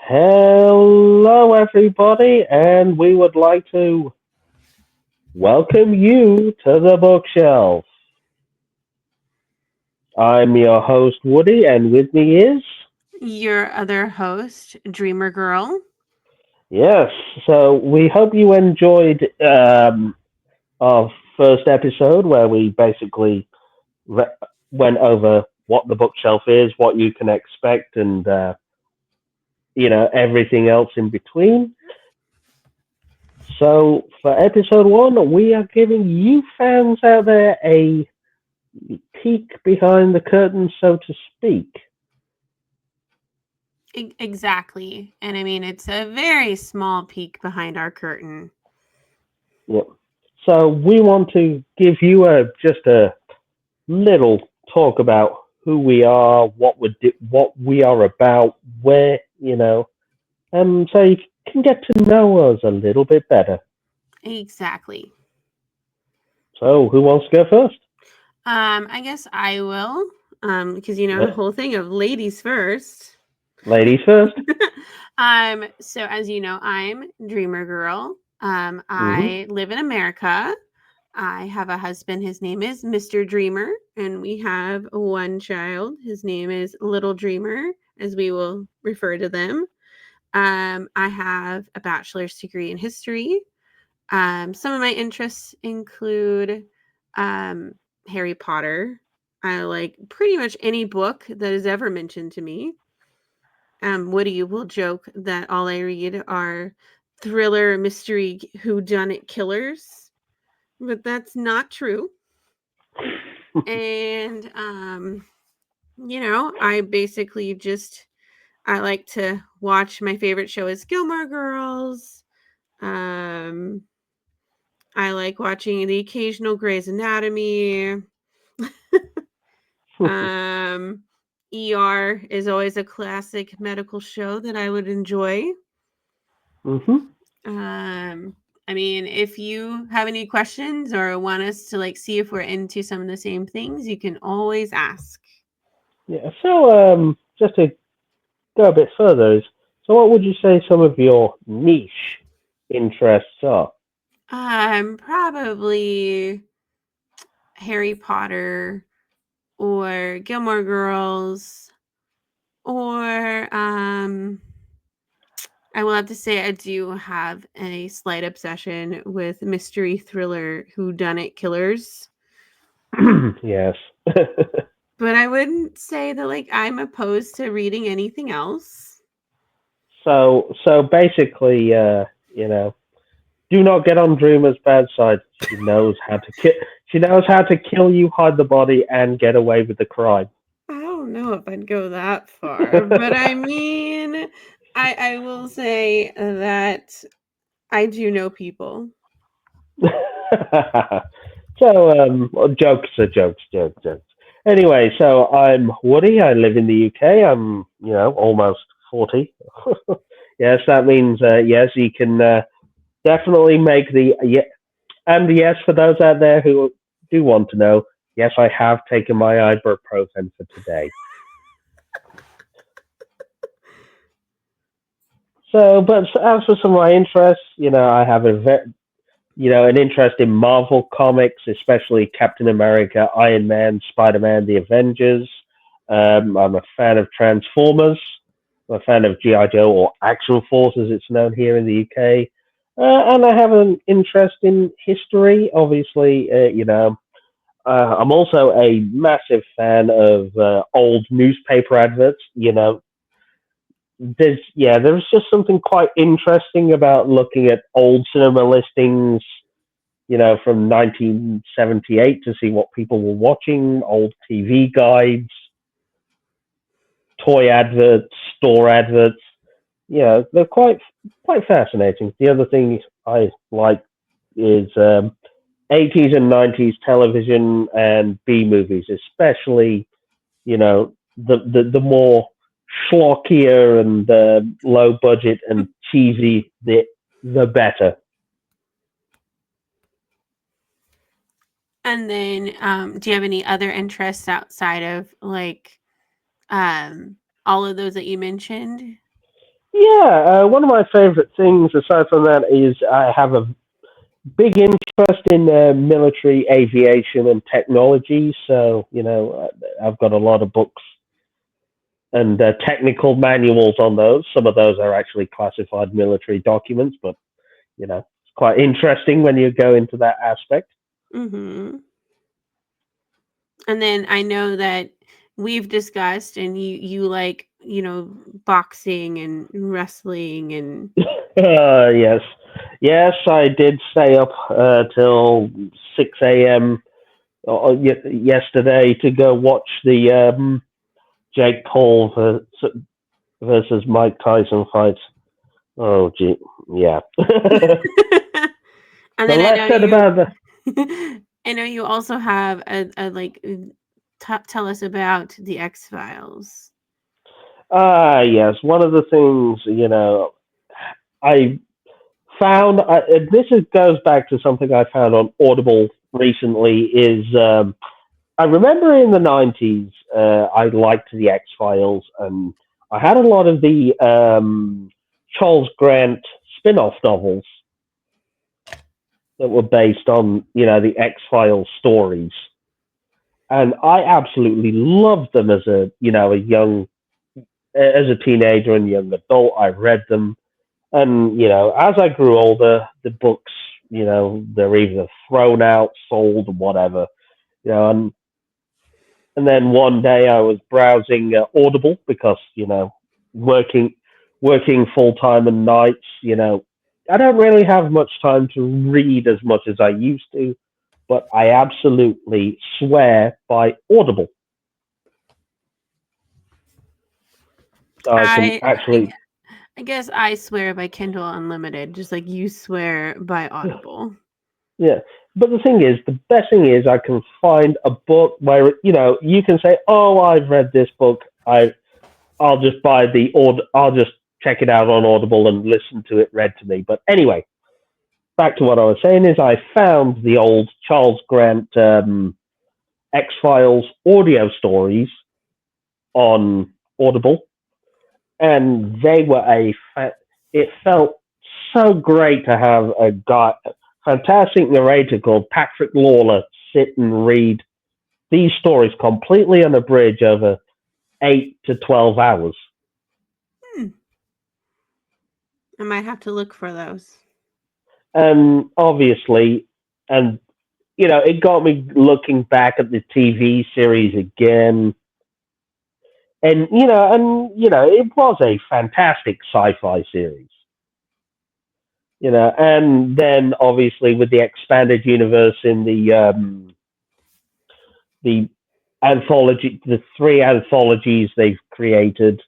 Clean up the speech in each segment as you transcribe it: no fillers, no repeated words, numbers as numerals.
Hello, everybody, and we would like to welcome you to the bookshelf. I'm your host, Woody, and with me is. Your other host, Dreamer Girl. Yes, so we hope you enjoyed our first episode where we basically re- went over what the bookshelf is, what you can expect, and everything else in between. So for episode one, we are giving you fans out there a peek behind the curtain, so to speak. Exactly. And I mean, it's a very small peek behind our curtain. Yep. So we want to give you just a little talk about who we are, what we are about, where so you can get to know us a little bit better. Exactly. So who wants to go first? I guess I will. Because the Yeah. whole thing of ladies first. Ladies first. So as you know, I'm Dreamer Girl. Hmm. I live in America. I have a husband. His name is Mr. Dreamer, and we have one child. His name is Little Dreamer, as we will refer to them. I have a bachelor's degree in history. Some of my interests include um, Harry Potter. I like pretty much any book that is ever mentioned to me. Woody will joke that all I read are thriller, mystery, whodunit killers, but that's not true. And I basically just I like to watch. My favorite show is Gilmore Girls. Um, I like watching the occasional Grey's Anatomy. um, ER is always a classic medical show that I would enjoy. Hmm. Um, I mean, if you have any questions or want us to like see if we're into some of the same things, you can always ask. Yeah. So just to go a bit further, so what would you say some of your niche interests are? Probably Harry Potter or Gilmore Girls or I will have to say I do have a slight obsession with mystery thriller whodunit killers. Yes. But I wouldn't say that like I'm opposed to reading anything else. So basically, do not get on Dreamer's bad side. She knows how to kill. She knows how to kill you, hide the body, and get away with the crime. I don't know if I'd go that far, but I mean, I will say that I do know people. So well, jokes are jokes, jokes, jokes. Anyway, so I'm Woody. I live in the UK. I'm almost 40. Yes, that means yes, you can definitely make the yeah. And yes, for those out there who do want to know, yes, I have taken my ibuprofen for today. So, but as for some of my interests, I have an interest in Marvel comics, especially Captain America, Iron Man, Spider Man, the Avengers. I'm a fan of Transformers. I'm a fan of GI Joe or Action Force, as it's known here in the UK. And I have an interest in history. Obviously, I'm also a massive fan of old newspaper adverts. There's just something quite interesting about looking at old cinema listings, from 1978 to see what people were watching, old TV guides, toy adverts, store adverts. They're quite fascinating. The other thing I like is 80s and 90s television and B movies, especially the more schlockier and low budget and cheesy, the better. And then, do you have any other interests outside of like um all of those that you mentioned? Yeah, one of my favorite things aside from that is I have a big interest in military aviation and technology. So, I've got a lot of books and technical manuals on those. Some of those are actually classified military documents, but, it's quite interesting when you go into that aspect. Mm-hmm. And then I know that we've discussed, and you like, boxing and wrestling and Yes. Yes, I did stay up till 6 a.m. Yesterday to go watch the Jake Paul versus Mike Tyson fight. Oh, gee, yeah. The and then less said about the I know you also have a like tell us about the X-Files. yes, one of the things I found. Goes back to something I found on Audible recently. Is I remember in the 90s, I liked the X Files, and I had a lot of the Charles Grant spin off novels that were based on, the X Files stories. And I absolutely loved them as as a teenager and young adult. I read them. And, as I grew older, the books, they're either thrown out, sold, whatever, and then one day I was browsing Audible because working working full time and nights. I don't really have much time to read as much as I used to, but I absolutely swear by Audible. So I can I actually, I guess I swear by Kindle Unlimited, just like you swear by Audible. yeah. But the thing is, the best thing is I can find a book where you can say, "Oh, I've read this book. I'll just buy I'll just check it out on Audible and listen to it read to me." But anyway, back to what I was saying is I found the old Charles Grant X Files audio stories on Audible, and they were it felt so great to have a fantastic narrator called Patrick Lawler sit and read these stories completely unabridged over 8 to 12 hours. Hmm. I might have to look for those. And obviously, and it got me looking back at the TV series again. And it was a fantastic sci-fi series. And then obviously with the expanded universe in the the three anthologies they've created,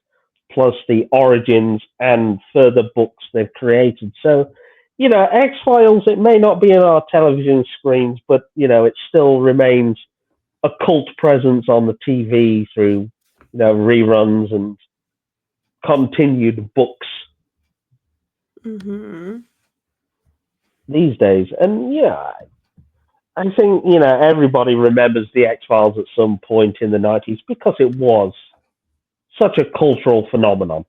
plus the origins and further books they've created. So, X Files, it may not be in our television screens, but it still remains a cult presence on the TV through reruns and continued books Mm-hmm. these days. And yeah, I think everybody remembers the X Files at some point in the 90s because it was such a cultural phenomenon.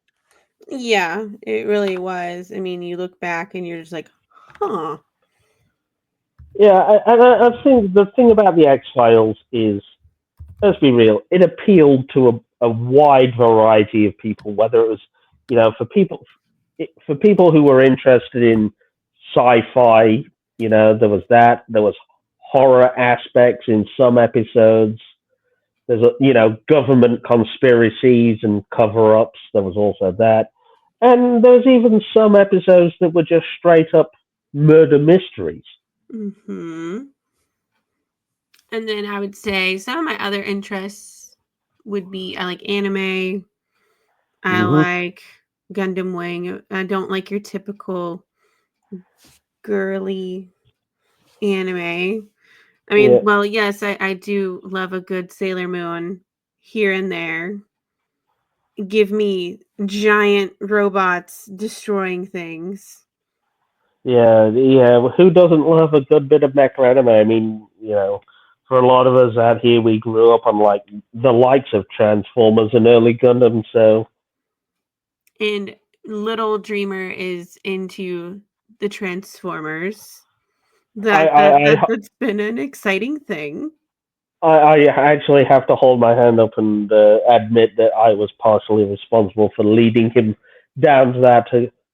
Yeah, it really was. I mean, you look back and you're just like, huh. Yeah, I think the thing about the X Files is, let's be real, it appealed to a wide variety of people, whether it was, for people who were interested in sci-fi, there was that. There was horror aspects in some episodes. There's government conspiracies and cover-ups. There was also that, and there's even some episodes that were just straight up murder mysteries. Mm-hmm. And then I would say some of my other interests would be I like anime. I Hmm. like Gundam Wing. I don't like your typical girly anime. I mean, Yeah, well, yes, I do love a good Sailor Moon here and there. Give me giant robots destroying things. yeah. Who doesn't love a good bit of mecha anime? I mean, for a lot of us out here, we grew up on the likes of Transformers and early Gundam. So And Little Dreamer is into the Transformers. I, I, I, That's been an exciting thing. I actually have to hold my hand up and admit that I was partially responsible for leading him down to that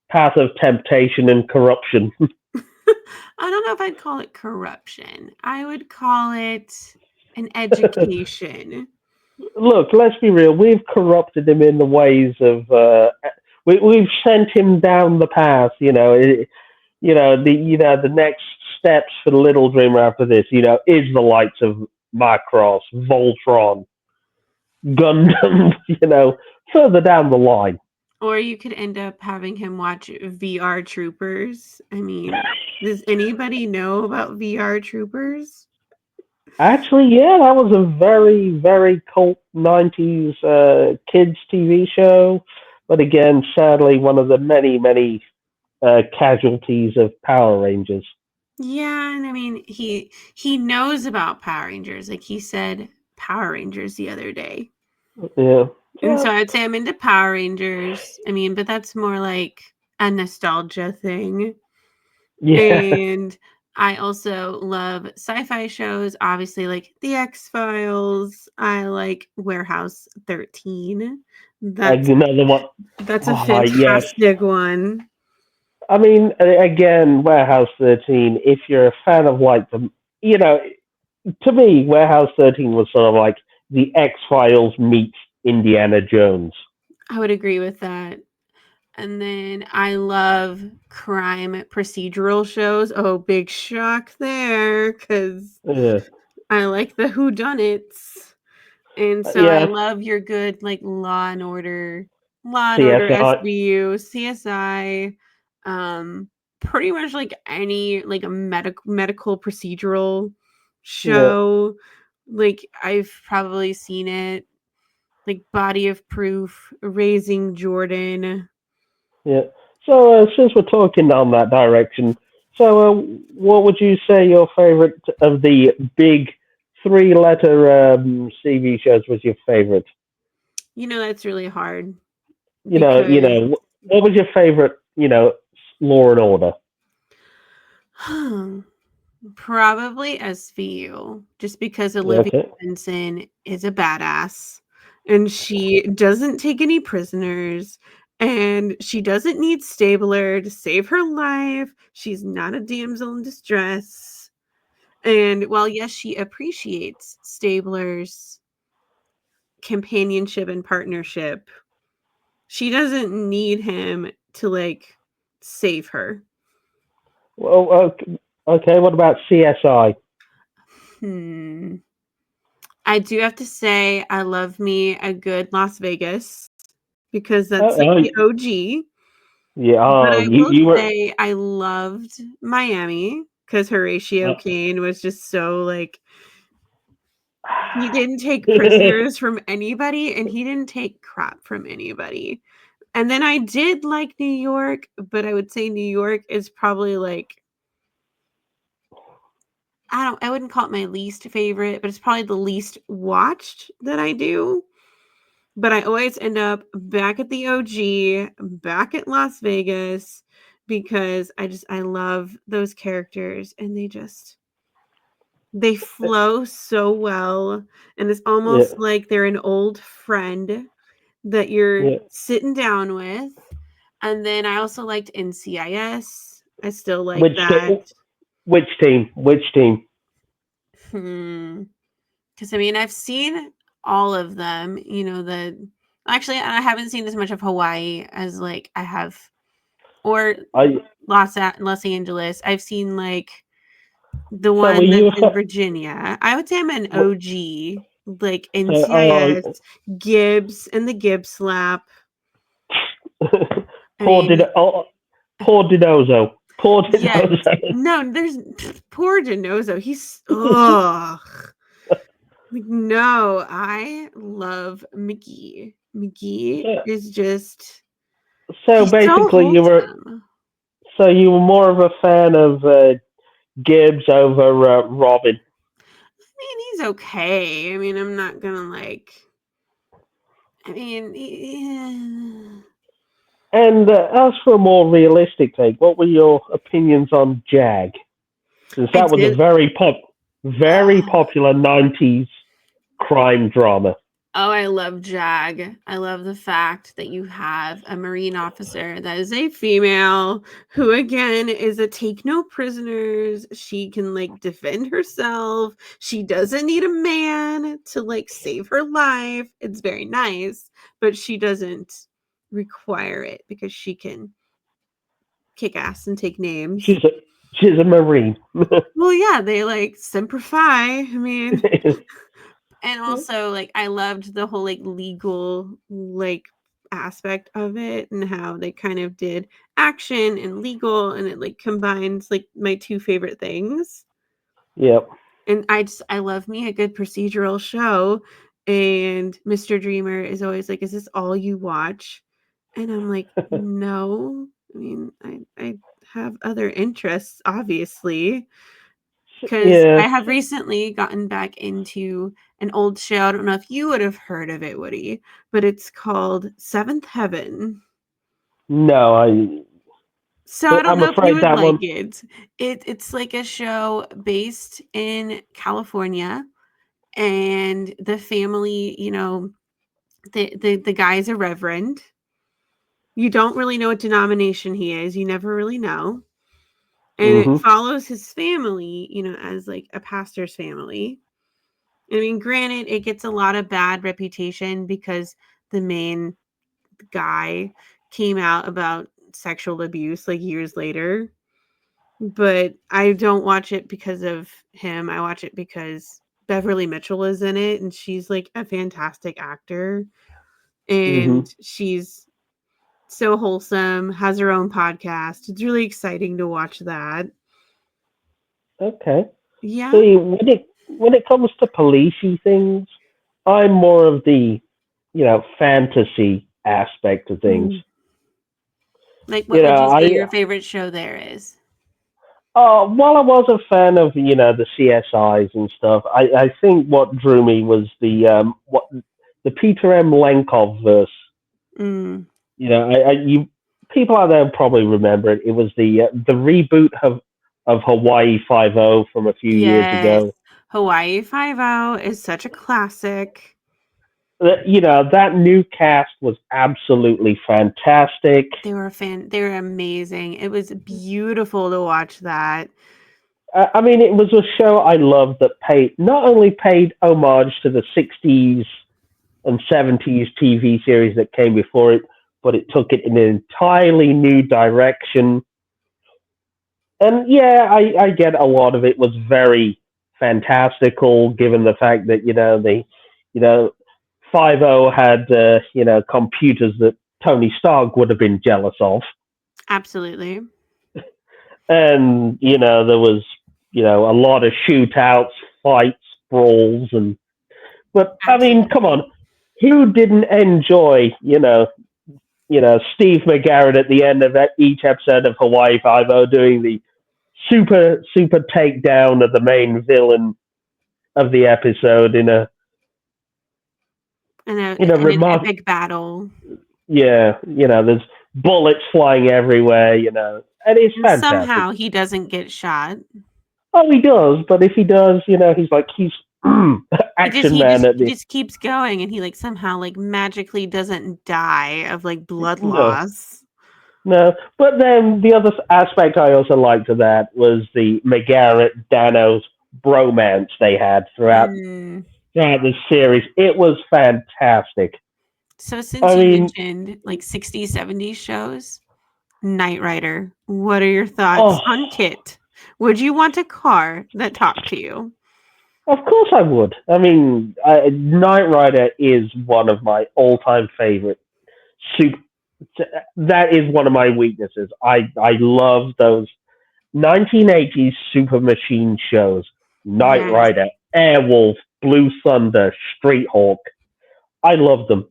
path of temptation and corruption. I don't know if I'd call it corruption. I would call it an education. Look, let's be real. We've corrupted him in the ways of. We've sent him down the path. The next steps for the Little Dreamer after this. Is the likes of Macross, Voltron, Gundam. Further down the line. Or you could end up having him watch VR Troopers. I mean, does anybody know about VR Troopers? Actually, yeah, that was a very, very cult '90s kids TV show. But again, sadly, one of the many, many casualties of Power Rangers. Yeah, and I mean, he knows about Power Rangers. Like he said Power Rangers the other day. Yeah. And so I'd say I'm into Power Rangers. I mean, but that's more like a nostalgia thing. Yeah. And I also love sci-fi shows, obviously like The X-Files. I like Warehouse 13. That's Another one. that's a Oh, yes. fantastic one. I mean, again, Warehouse 13, if you're a fan of like to me, Warehouse 13 was sort of like the X Files meets Indiana Jones. I would agree with that. And then I love crime procedural shows. Oh, big shock there, because Yeah. I like the whodunits. And so I Yes. love your good like Law and Order CSI. SVU, CSI, pretty much like any like a medical procedural Yeah. show. Like I've probably seen it. Like Body of Proof, Raising Jordan. Yeah. So since we're talking down that direction, so what would you say your favorite of the big three-letter CV shows was your favorite? That's really hard You know, you because know, what was your favorite? Law and Order. probably SVU, just because Olivia Okay. Benson is a badass and she doesn't take any prisoners and she doesn't need Stabler to save her life. She's not a damsel in distress. And while, yes, she appreciates Stabler's companionship and partnership, she doesn't need him to like save her. Well, okay. What about CSI? Hmm. I do have to say I love me a good Las Vegas because that's like Oh, the OG. yeah. But Oh, I you will you were. say I loved Miami because Horatio Uh, Kane was just so like he didn't take prisoners from anybody and he didn't take crap from anybody. And then I did like New York, but I would say New York is probably like I wouldn't call it my least favorite, but it's probably the least watched that I do. But I always end up back at the OG, back at Las Vegas because I love those characters and they flow so well and it's yeah. almost like they're an old friend that you're Yeah. sitting down with. And then I also liked NCIS. I still like Which that. te- which team? Which team? Because I mean, I've seen all of them. Actually, I haven't seen as much of Hawaii as like I have, or I Los Angeles. I've seen like the so were one you that's a in Virginia. I would say I'm an OG, like so, NCIS, Gibbs, and the Gibbs slap. I poor mean, did poor Dinozo. Poor yes, Dinozo. no, there's poor Denozo. He's ugh. Like, no, I love McGee. McGee so, is just so he's so basically, wholesome. you were more of a fan of Gibbs over Robin. I mean, he's okay. I mean, I'm not gonna like. I mean, And as for a more realistic take, what were your opinions on Jag? Since I that was a did. very Oh, popular '90s crime drama. oh, I love Jag. I love the fact that you have a Marine officer that is a female who, again, is a take no prisoners. She can like defend herself. She doesn't need a man to like save her life. It's very nice, but she doesn't require it because she can kick ass and take names. She's a she's a Marine. Well, yeah, they like simplify. I mean, and also like I loved the whole like legal like aspect of it and how they kind of did action and legal and it like combines like my two favorite things. Yep. And I love me a good procedural show. And Mr. Dreamer is always like, "Is this all you watch?" And I'm like, "No. I mean, I have other interests, obviously." Because Yeah. I have recently gotten back into an old show. I don't know if you would have heard of it, Woody, but it's called Seventh Heaven. No, I. So I don't I'm know if you afraid would that like one. it. It's like a show based in California, and the family, the guy's a reverend. You don't really know what denomination he is. You never really know. And it Hmm. follows his family, as like a pastor's family. I mean, granted, it gets a lot of bad reputation because the main guy came out about sexual abuse like years later. But I don't watch it because of him. I watch it because Beverly Mitchell is in it and she's like a fantastic actor. Hmm. And she's so wholesome, has her own podcast. It's really exciting to watch that. Okay. Yeah. See, when it comes to policey things, I'm more of the fantasy aspect of things. Mm. Like, You what would know, you say I your favorite show there is? while I was a fan of the CSIs and stuff, I think what drew me was the Peter M. Lenkov verse. Mm. You people out there probably remember it. It was the reboot of Hawaii Five O from a few years Yes. ago. Hawaii Five-O is such a classic. That new cast was absolutely fantastic. They were amazing. It was beautiful to watch that. I mean, it was a show I loved that not only paid homage to the '60s and '70s TV series that came before it, but it took it in an entirely new direction. And yeah, I get a lot of it was very fantastical, given the fact that you know 50 had computers that Tony Stark would have been jealous of, Absolutely. and there was a lot of shootouts, fights, brawls, but I mean, come Absolutely. on, who didn't enjoy Steve McGarrett at the end of each episode of Hawaii Five O doing the super takedown of the main villain of the episode in a In an remark. epic battle. Yeah, there's bullets flying everywhere, and it's And fantastic. somehow he doesn't get shot. Oh, he does, but if he does, he's action man at He the just keeps going and he like somehow like magically doesn't die of like blood no. loss. No, but then the other aspect I also liked of that was the McGarrett Danos bromance they had Mm. throughout the series. It was fantastic. So since I you mean, mentioned like 60s, 70s shows, Knight Rider, what are your thoughts oh, on Kit? Would you want a car that talked to you? of course I would. I mean, Knight Rider is one of my all-time favorite. Super, that is one of my weaknesses. I love those 1980s super machine shows. Knight Yes. Rider, Airwolf, Blue Thunder, Street Hawk. I love them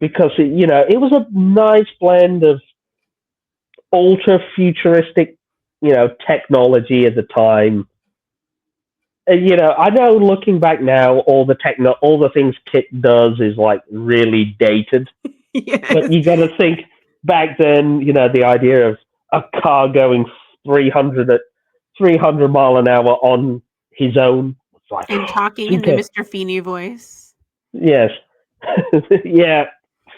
because it was a nice blend of ultra futuristic technology at the time. And, I know looking back now, all the things Kit does is like really dated. But Yes. you got to think back then, the idea of a car going 300 at 300 mile an hour on his own was like And talking in the super. Mr. Feeney voice. Yes, yeah,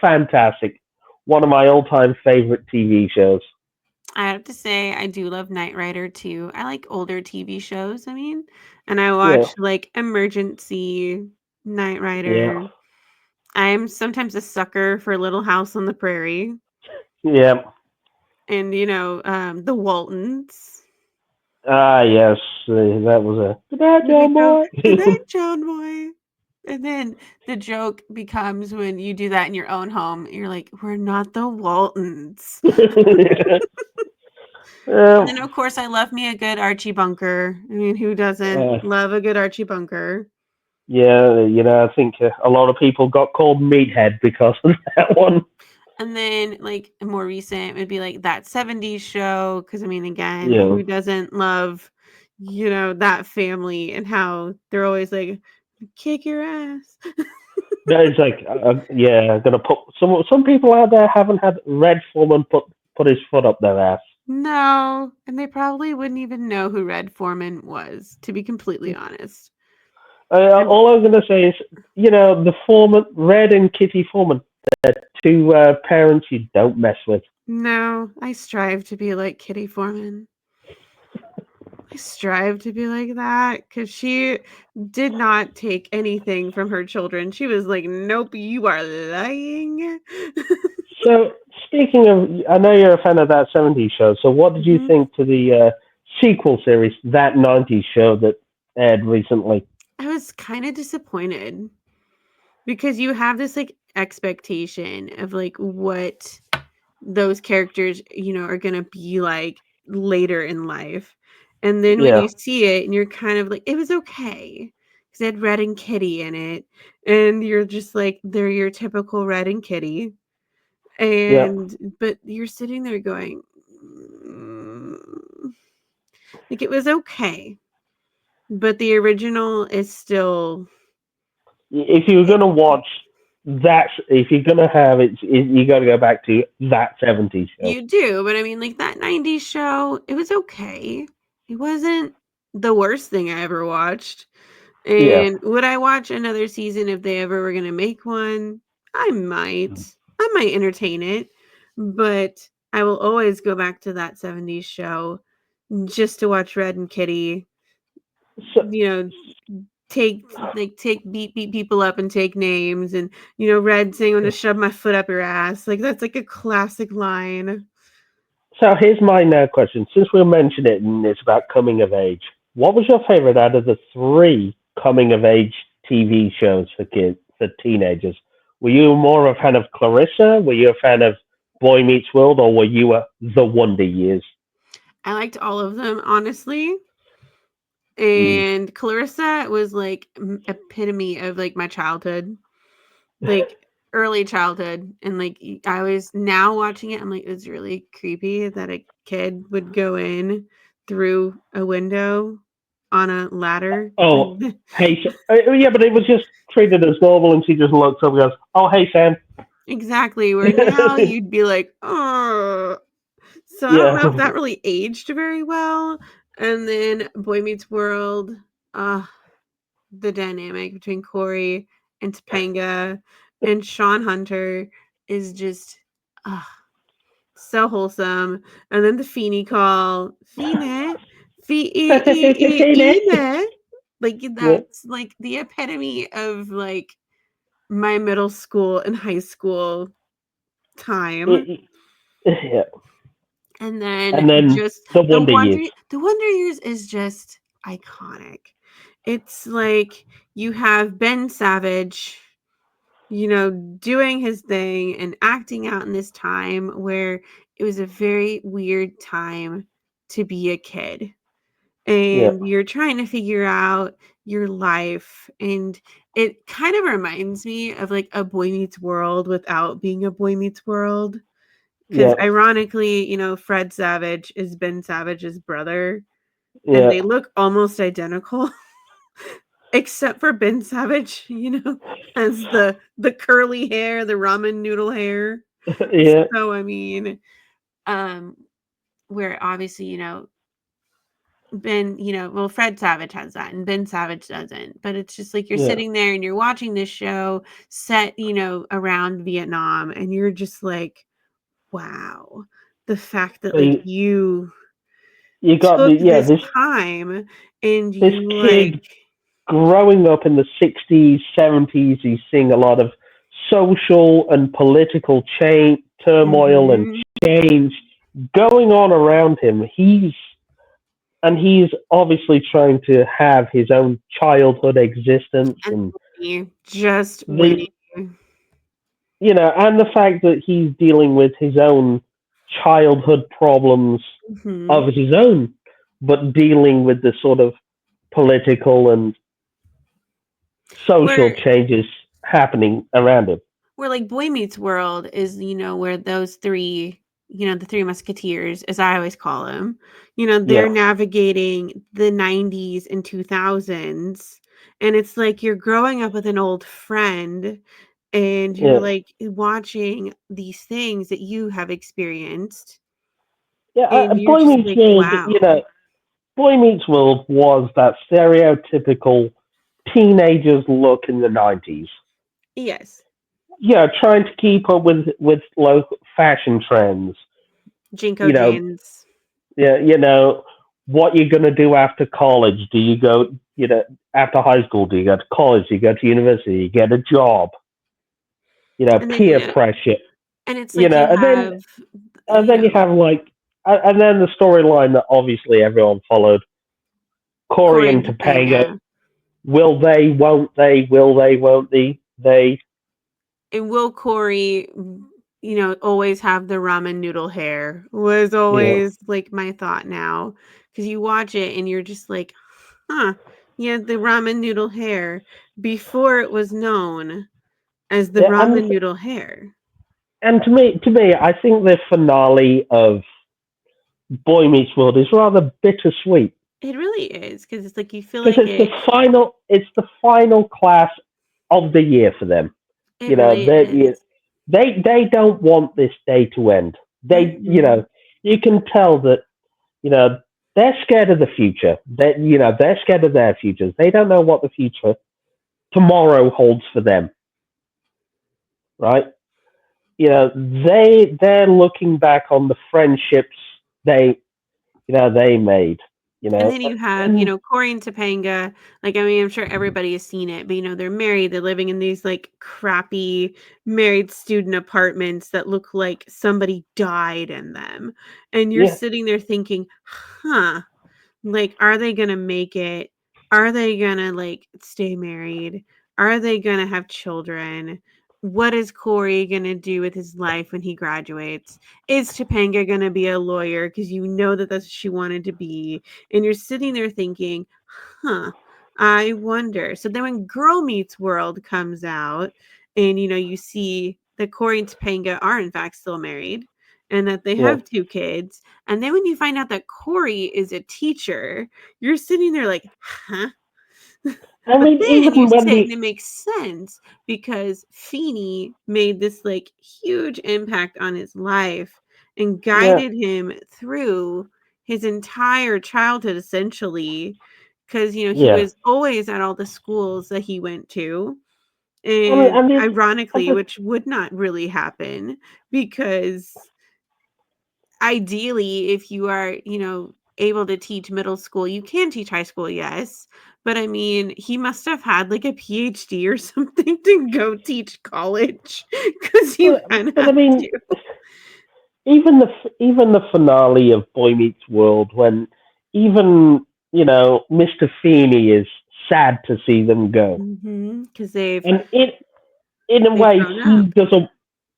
fantastic. One of my all-time favorite TV shows. I have to say, I do love Knight Rider too. I like older TV shows, I mean, and I Yeah, watch like Emergency, Knight yeah, Rider. I'm sometimes a sucker for Little House on the Prairie yeah. and, the Waltons. Ah, yes, that was a good night, Where they John go, boy. "Good night, John Boy." And then the joke becomes when you do that in your own home, you're like, "We're not the Waltons." And then, um, of course, I love me a good Archie Bunker. I mean, who doesn't uh, love a good Archie Bunker? yeah, I think a lot of people got called meathead because of that one. And then, like, more recent would be like That 70s Show. Because I mean, again, Yeah, who doesn't love, that family and how they're always like, kick your ass. that is like, yeah, gonna put some people out there haven't had Red Foreman put his foot up their ass. No, and they probably wouldn't even know who Red Foreman was, to be completely honest. And All I'm gonna say is, the Foreman, Red and Kitty Foreman, two parents you don't mess with. no, I strive to be like Kitty Foreman. I strive to be like that because she did not take anything from her children. She was like, "Nope, you are lying." So, speaking of, I know you're a fan of that '70s show. So, what did you Mhm. think to the sequel series, that '90s show that aired recently? I was kind of disappointed because you have this like expectation of like what those characters, are going to be like later in life. And then when Yeah, you see it and you're kind of like, it was okay because it had Red and Kitty in it. And you're just like, they're your typical Red and Kitty. yeah. But you're sitting there going, "Mm." Like it was okay. But the original is still, If you're it, gonna watch that, if you're gonna have it, you got to go back to that '70s show. you do. But I mean, like that 90s show, it was okay. It wasn't the worst thing I ever watched. Yeah. And would I watch another season if they ever were gonna make one? I might. I might entertain it, but I will always go back to that 70s show just to watch Red and Kitty, So, you know, take beat people up and take names and Red saying, "I'm gonna shove my foot up your ass." Like that's like a classic line. so here's my now question. Since we mentioned it and it's about coming of age, what was your favorite out of the three coming of age TV shows for kids, for teenagers? Were you more of a fan of Clarissa? Were you a fan of Boy Meets World, or were you a The Wonder Years? I liked all of them, honestly. Mm. And Clarissa was like epitome of like my childhood. Like early childhood, and like I was now watching it, I'm like, it's really creepy that a kid would go in through a window on a ladder. Oh, Like, hey, yeah, but it was just treated as normal, and she just looks up and goes, "Oh, hey, Sam." exactly, where now you'd be like, oh. So I don't Yeah, know if that really aged very well. And then Boy Meets World, uh the dynamic between Corey and Topanga and Sean Hunter is just uh, so wholesome. And then the Feeny call, Feeny, Feeny. Like yeah, that's like the epitome of like my middle school and high school time. It- yeah. And then And then just The Wonder Years. The Wonder Years is just iconic. It's like you have Ben Savage, doing his thing and acting out in this time where it was a very weird time to be a kid. Yeah, And you're trying to figure out your life. And it kind of reminds me of like a Boy Meets World without being a Boy Meets World. Because yeah, ironically, Fred Savage is Ben Savage's brother, and yeah. they look almost identical. Except for Ben Savage, has the curly hair, the ramen noodle hair. Yeah, So I mean, um, where obviously, Ben, well, Fred Savage has that and Ben Savage doesn't. But it's just like you're yeah. sitting there and you're watching this show set, around Vietnam, and you're just like, wow, the fact that So like you you got took the yeah this this time and this you like, kid growing up in the 60s, 70s. He's seeing a lot of social and political change, turmoil, and mhm, change going on around him. He's obviously trying to have his own childhood existence, and and just winning. the and the fact that he's dealing with his own childhood problems Mhm. of his own, but dealing with the sort of political and social Where changes happening around him. like Boy Meets World is, where those three, the three musketeers, as I always call them, they're Yeah, navigating the 90s and 2000s. And it's like you're growing up with an old friend and you're yeah, like watching these things that you have experienced. yeah. And you're Boy just Meets like, World, wow. Boy Meets World was that stereotypical teenagers look in the 90s. Yes. Yeah, trying to keep up with local fashion trends. Jinko You know, jeans. yeah, what you're gonna do after college. Do you go, after high school? Do you go to college? Do you go to university? You get a job. And then, Peer pressure. and it's like you And then have, and you then you know, have like, and then the storyline that obviously everyone followed: Corey Corey and and Topanga. Topanga. Will they? Won't they? Will they? Won't they? They. And will Corey, always have the ramen noodle hair was Yeah. always like my thought now. Because you watch it and you're just like, huh, yeah, the ramen noodle hair before it was known as the Yeah. And ramen noodle hair. to me, I think the finale of Boy Meets World is rather bittersweet It really is because it's like you feel because like it. it's the final class of the year for them. It You know, really is. they don't want this day to end. Hmm. You can tell that, you know, they're scared of the future. They're scared of their futures. They don't know what the future tomorrow holds for them, right? They're looking back on the friendships they they made. And then you have, And Corey and Topanga. Like, I mean, I'm sure everybody has seen it, but they're married. They're living in these like crappy married student apartments that look like somebody died in them. And you're yeah, sitting there thinking, huh, like, are they gonna make it? Are they gonna like stay married? Are they gonna have children? What is Corey gonna do with his life when he graduates? Is Topanga gonna be a lawyer? Because you know that that's what she wanted to be. And you're sitting there thinking, huh, I wonder. So then when Girl Meets World comes out, and you see that Corey and Topanga are in fact still married and that they yeah. have two kids, and then when you find out that Corey is a teacher, you're sitting there like, huh? I But mean, then you even when say the it makes sense because Feeney made this like huge impact on his life and yeah, guided him through his entire childhood essentially, because he yeah. was always at all the schools that he went to, I and mean, I ironically, just which would not really happen because ideally, if you are, able to teach middle school, you can teach high school, yes. But I mean, he must have had like a PhD or something to go teach college because you kind of but I have mean, to. even the finale of Boy Meets World, when even Mr. Feeney is sad to see them go, Because they've and in a they've way grown up.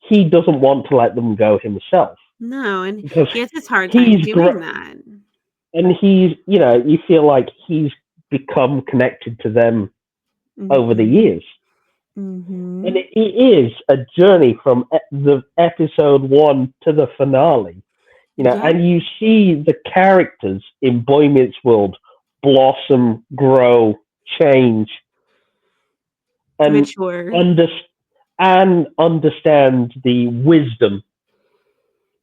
he doesn't want to let them go himself No, and because he has his hard time he's doing that. and he's you feel like he's become connected to them over the Mhm. years. And Mhm. it is a journey from the episode one to the finale, Yep. and you see the characters in Boy Meets World blossom, grow, change, and Mature. under, and understand the wisdom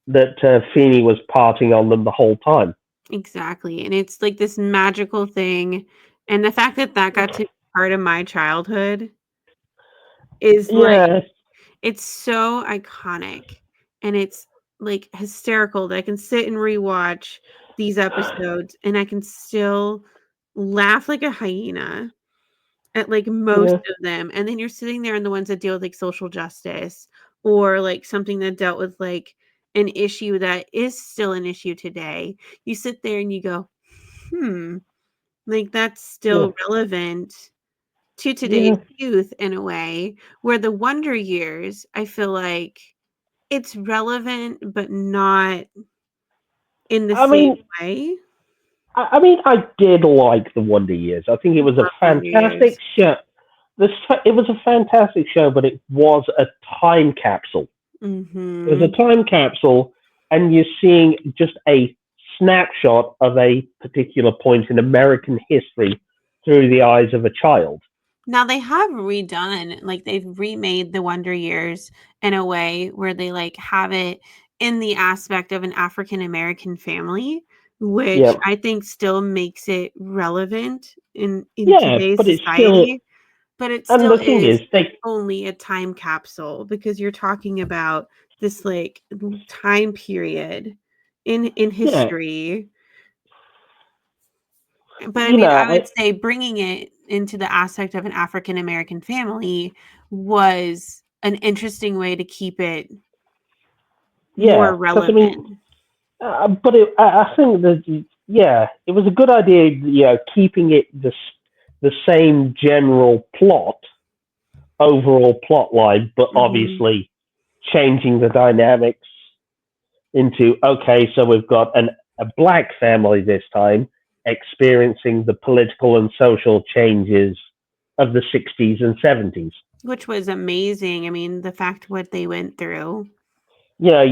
that Feeney was parting on them the whole time. Exactly. And it's like this magical thing. And the fact that that got to be part of my childhood is like, Yeah, it's so iconic. And it's like hysterical that I can sit and rewatch these episodes and I can still laugh like a hyena at like most yeah, of them. And then you're sitting there and the ones that deal with like social justice or like something that dealt with like an issue that is still an issue today. You sit there and you go, like that's yeah, still relevant to today's yeah. youth in a way where the Wonder Years, I feel like it's relevant, but not in the I same mean, way. I did like the Wonder Years. I think it I was a love Wonder fantastic Years. show. It was a fantastic show, but it was a time capsule. It was a Mhm. time capsule, and you're seeing just a snapshot of a particular point in American history through the eyes of a child. Now they have redone, like they've remade the Wonder Years in a way where they like have it in the aspect of an African American family, which Yeah, I think still makes it relevant in yeah, today's but it's still. society, but it And still the thing is is, like they. only a time capsule because you're talking about this like time period in Yeah, history. But I you mean, know, I would say bringing it into the aspect of an African American family was an interesting way to keep it yeah, more because I mean, relevant. but I think that yeah, it was a good idea. Keeping it the same general plot, overall plot line, but Mhm. obviously changing the dynamics into okay, so we've got a black family this time experiencing the political and social changes of the 60s and 70s. Which was amazing. I mean, the fact what they went through. You're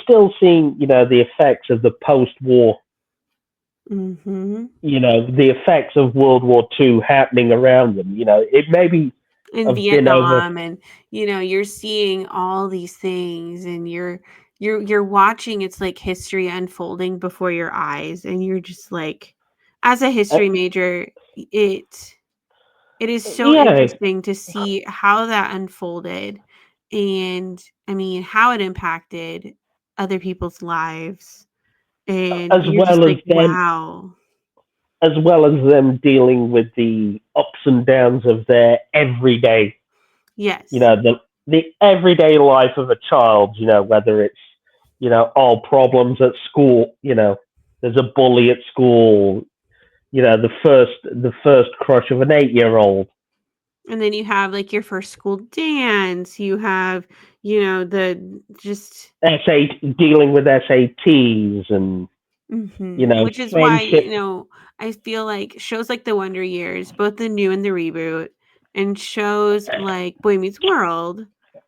still seeing the effects of the post-war, Mhm. the effects of World War II happening around them. It maybe In have been over. Vietnam and you're seeing all these things and you're watching it's like history unfolding before your eyes and you're just like as a Uh, history major it It is so yeah, interesting to see how that unfolded and, I mean, how it impacted other people's lives, and as you're just well as like, them, "Wow." dealing with the ups and downs of their everyday, Yes. the everyday life of a child. Whether it's all problems at school. There's a bully at school. The first crush of an 8-year-old. And then you have, like, your first school dance, you have, the just Dealing with SATs and which is why, friendship. I feel like shows like The Wonder Years, both the new and the reboot, and shows like Boy Meets World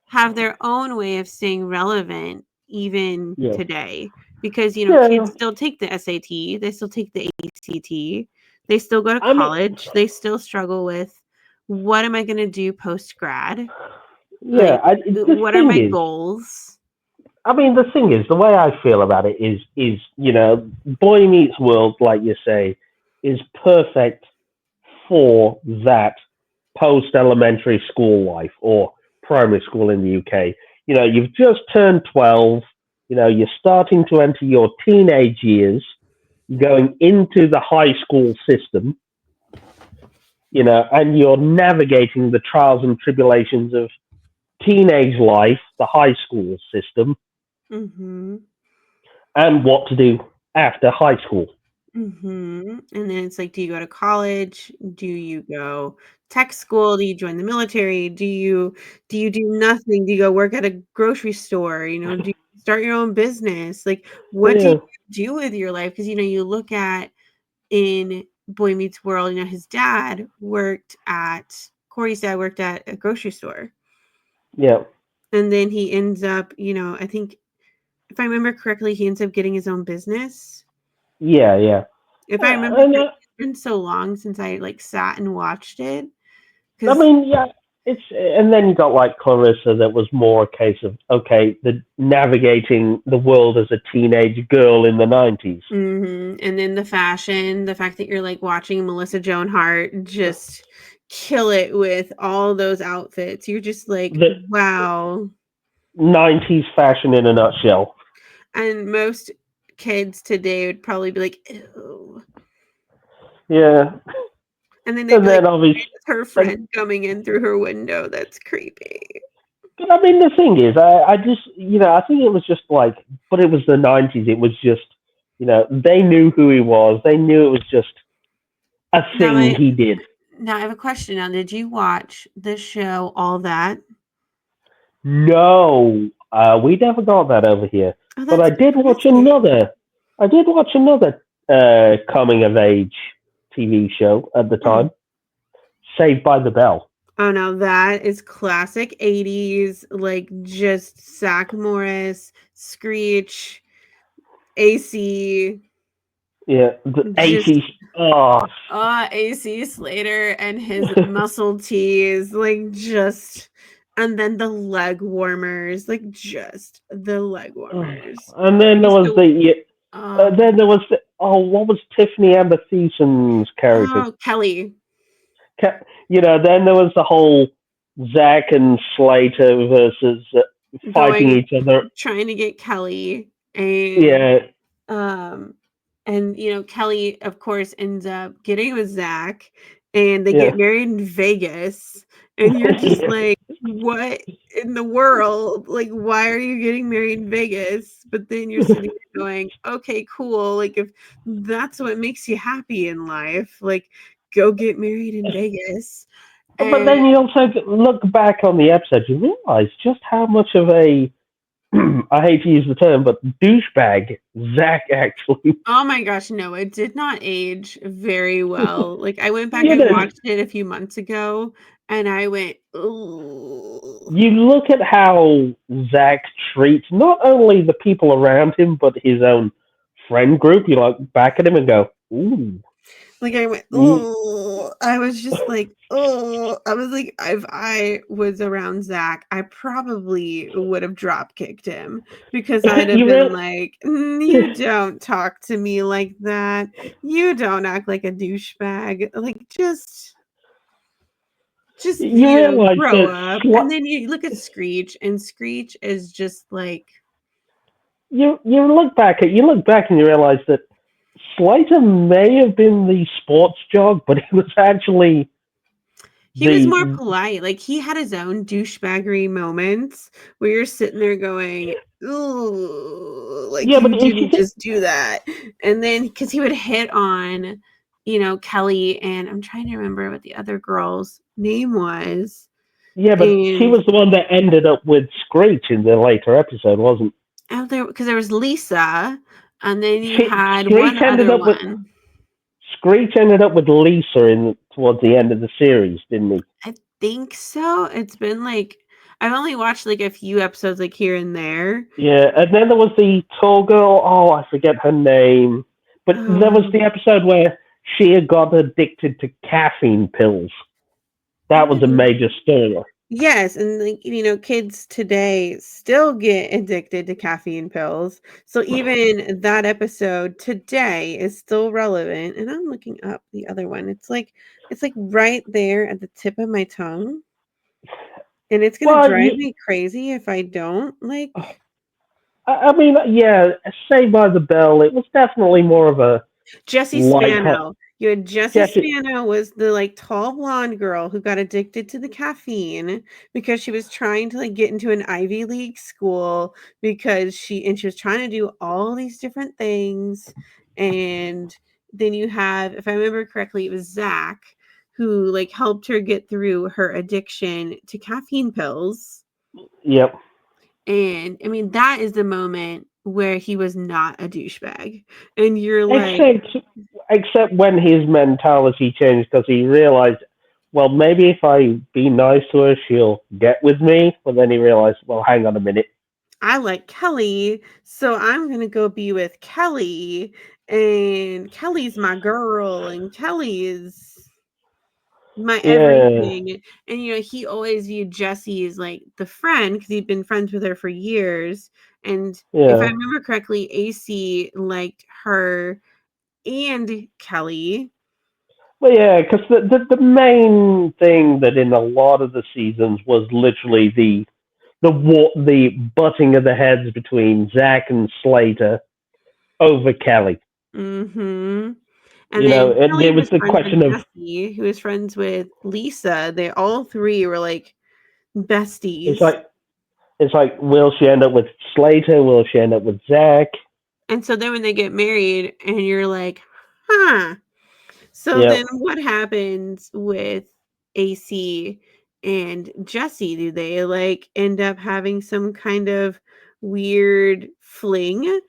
have their own way of staying relevant even Yeah, today because, yeah. kids still take the SAT, they still take the ACT, they still go to I mean, college, they still struggle with, "What am I gonna do post-grad?" yeah. Like, The "What are thing my is, goals?" the thing is, the way I feel about it is Boy Meets World, like you say, is perfect for that post-elementary school life or primary school in the UK. You've just turned 12. You're starting to enter your teenage years. You're going into the high school system. And you're navigating the trials and tribulations of teenage life, the high school system, Mhm. and what to do after high school. Mhm, and then it's like, do you go to college? Do you go tech school? Do you join the military? Do you do nothing? Do you go work at a grocery store? Do you start your own business? Like, what do you Yeah, do with your life? Because, you look at in Boy Meets World, Corey's dad worked at a grocery store, yeah, and then he ends up, I think if I remember correctly, he ends up getting his own business. yeah, yeah. If I remember And correctly, it's been so long since I, like, sat and watched it, I 'cause mean, yeah. And then you got like Clarissa, that was more a case of okay, the navigating the world as a teenage girl in the 90s. And then the fashion, the fact that you're like watching Melissa Joan Hart just kill it with all those outfits. You're just like, The wow. 90s fashion in a nutshell. And most kids today would probably be like, ew. Yeah. And then they'd And be like, then obviously, it's her friend coming in through her window. That's creepy. but I mean, the thing is, I just, I think it was just like, but it was the 90s. It was just, they knew who he was. They knew it was just a Now thing he did. I have a question. Now, did you watch the show All That? No, we never got that over here. Oh, But that's fascinating. I did watch another coming of age TV show at the time, Saved by the Bell. Oh, now that is classic 80s, like just Zach Morris, Screech, AC. Yeah, the Just 80s. Oh, AC Slater and his muscle tees, like just, and then the leg warmers, like just the leg warmers. and then there Used was to, the then there was the, what was Tiffany Amber Thiesen's character? Kelly. Then there was the whole Zach and Slater versus fighting each other. Trying to get Kelly, and Yeah, Kelly, of course, ends up getting with Zach, and they yeah. get married in Vegas, and you're just like, what in the world? Like, why are you getting married in Vegas? But then you're sitting there going, okay, cool. Like, if that's what makes you happy in life, like, go get married in Vegas. But then you also look back on the episode, you realize just how much of a I hate to use the term, but douchebag Zach actually. Oh my gosh, no, it did not age very well. Like, I went back and watched it a few months ago, and I went, ooh. You look at how Zach treats not only the people around him, but his own friend group. You look back at him and go, ooh. Like, I went, oh, I was just like, oh, I was like, if I was around Zach, I probably would have drop kicked him because I'd have been like, you don't talk to me like that. You don't act like a douchebag. Like, just grow up. And then you look at Screech, and Screech is just like, you look back and you realize that Slater may have been the sports jock, but he was actually he was more polite. Like, he had his own douchebaggery moments where you're sitting there going, ooh, like, you didn't just do that. And then, because he would hit on, Kelly, and I'm trying to remember what the other girl's name was. Yeah, but she was the one that ended up with Screech in the later episode, wasn't? Oh, because there was Lisa, and then you had one other one. Screech ended up with Lisa towards the end of the series, didn't he? I think so. It's been like, I've only watched like a few episodes, like here and there. Yeah, and then there was the tall girl. Oh, I forget her name. But there was the episode where she had got addicted to caffeine pills. That was a major story. Yes, and like, kids today still get addicted to caffeine pills. So even that episode today is still relevant. And I'm looking up the other one. It's like right there at the tip of my tongue. And it's gonna drive me crazy if I don't. Like, I mean, yeah, Saved by the Bell, it was definitely more of a Jessie Spano. You had Jessie Spano was the like tall blonde girl who got addicted to the caffeine because she was trying to like get into an Ivy League school because she was trying to do all these different things. And then you have, if I remember correctly, it was Zach who like helped her get through her addiction to caffeine pills. Yep. And I mean, that is the moment where he was not a douchebag. And you're like, except when his mentality changed because he realized, well, maybe if I be nice to her, she'll get with me. But then he realized, well, hang on a minute. I like Kelly, so I'm going to go be with Kelly. And Kelly's my girl, and Kelly is... my Yeah, everything. And he always viewed Jessie as like the friend because he'd been friends with her for years. And if I yeah. remember correctly, AC liked her and Kelly. Well, yeah, because the main thing that in a lot of the seasons was literally the butting of the heads between Zach and Slater over Kelly. Mm-hmm. And You then know, and Kelly it was was the friends with question of Jesse, who was friends with Lisa. They all three were like it's besties. like it's like will she end up with Slater? Will she end up with Zach? And so then when they get married and you're like, huh. So Yeah. then what happens with AC and Jesse? Do they like end up having some kind of weird fling?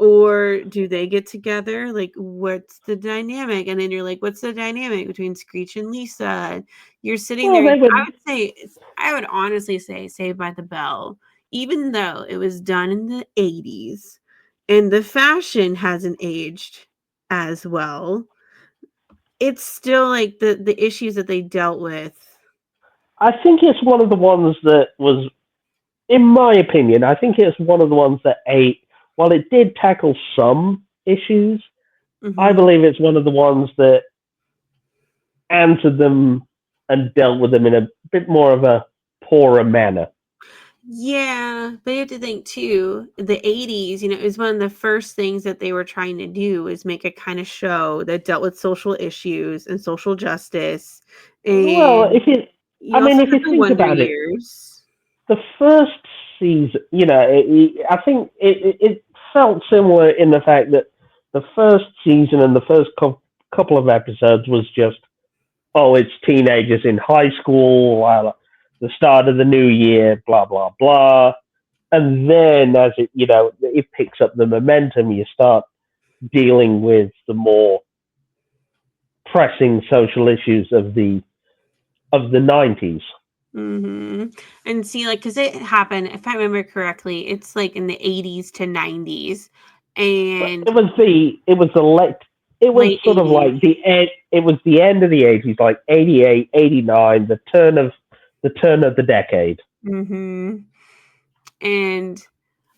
Or do they get together? Like, what's the dynamic? And then you're like, what's the dynamic between Screech and Lisa? You're sitting Well, there. they I would. would say, I would honestly say Saved by the Bell, even though it was done in the 80s and the fashion hasn't aged as well, it's still like the issues that they dealt with. I think it's one of the ones that was, in my opinion, I think it's one of the ones that ate. While it did tackle some issues, I Mhm. believe it's one of the ones that answered them and dealt with them in a bit more of a poorer manner. Yeah, but you have to think too, the 80s, is one of the first things that they were trying to do is make a kind of show that dealt with social issues and social justice. Well, And I you mean, also if have you the think Wonder about it, Years. the first season, I think it felt similar in the fact that the first season and the first couple of episodes was just, oh, it's teenagers in high school, the start of the new year, blah blah blah, and then as it picks up the momentum, you start dealing with the more pressing social issues of the 90s. And see, like, because it happened, if I remember correctly, it's like in the 80s to 90s But and it was the late it was late sort of 80s. like the end it was the end of the 80s, like 88, 89, the turn of the decade. Mhm. And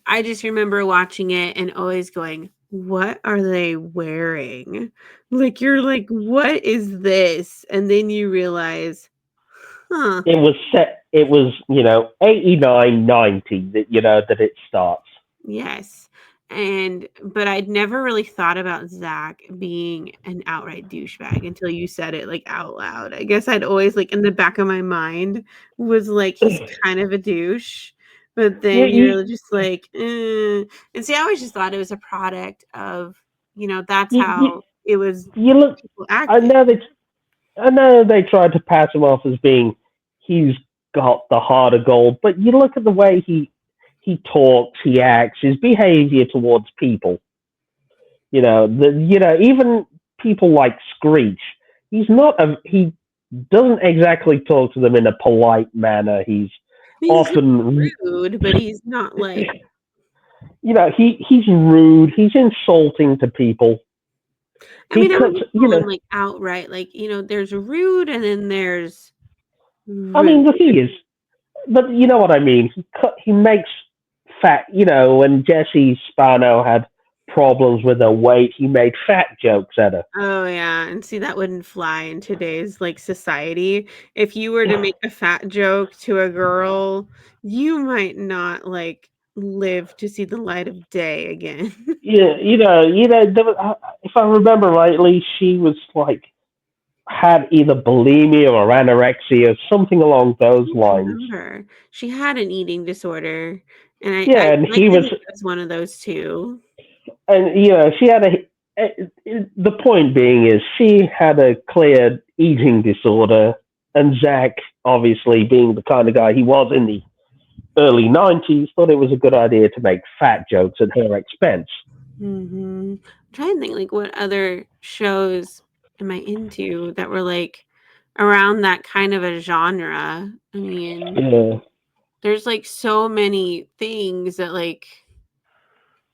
I just remember watching it and always going, "What are they wearing?" Like, you're like, "What is this?" And then you realize, "Huh, It was 89, 90 that that it starts. yes." But I'd never really thought about Zach being an outright douchebag until you said it, like, out loud. I guess I'd always, like, in the back of my mind was like, he's kind of a douche, but you, then you, you're just like, "Eh." And see, I always just thought it was a product of, that's you, you, how it was you look people I acted. know they I know they tried to pass him off as being he's got the heart of gold, but you look at the way he talks, he acts, his behavior towards people. Even people like Screech, he doesn't exactly talk to them in a polite manner. He's He's not often, rude, but he's not like he's rude. He's insulting to people. I He mean, I cuts, wouldn't call him, like, outright, like, there's rude and then there's I rude. mean, the thing is, but you know what I mean. He makes fat. When Jesse Spano had problems with her weight, he made fat jokes at her. Oh, yeah, and see, that wouldn't fly in today's, like, society. If you were to make a fat joke to a girl, you might not, like, live to see the light of day again. Yeah, if I remember rightly, she was like had either bulimia or anorexia, or something along I those don't lines. remember. She had an eating disorder, and I Yeah, and like he to was, think it was one of those 2. and she had the point being is she had a clear eating disorder, and Zach, obviously being the kind of guy he was in the early 90s, thought it was a good idea to make fat jokes at her expense. I'm trying to think, like, what other shows am I into that were, like, around that kind of a genre? I mean, Yeah, there's, like, so many things that, like,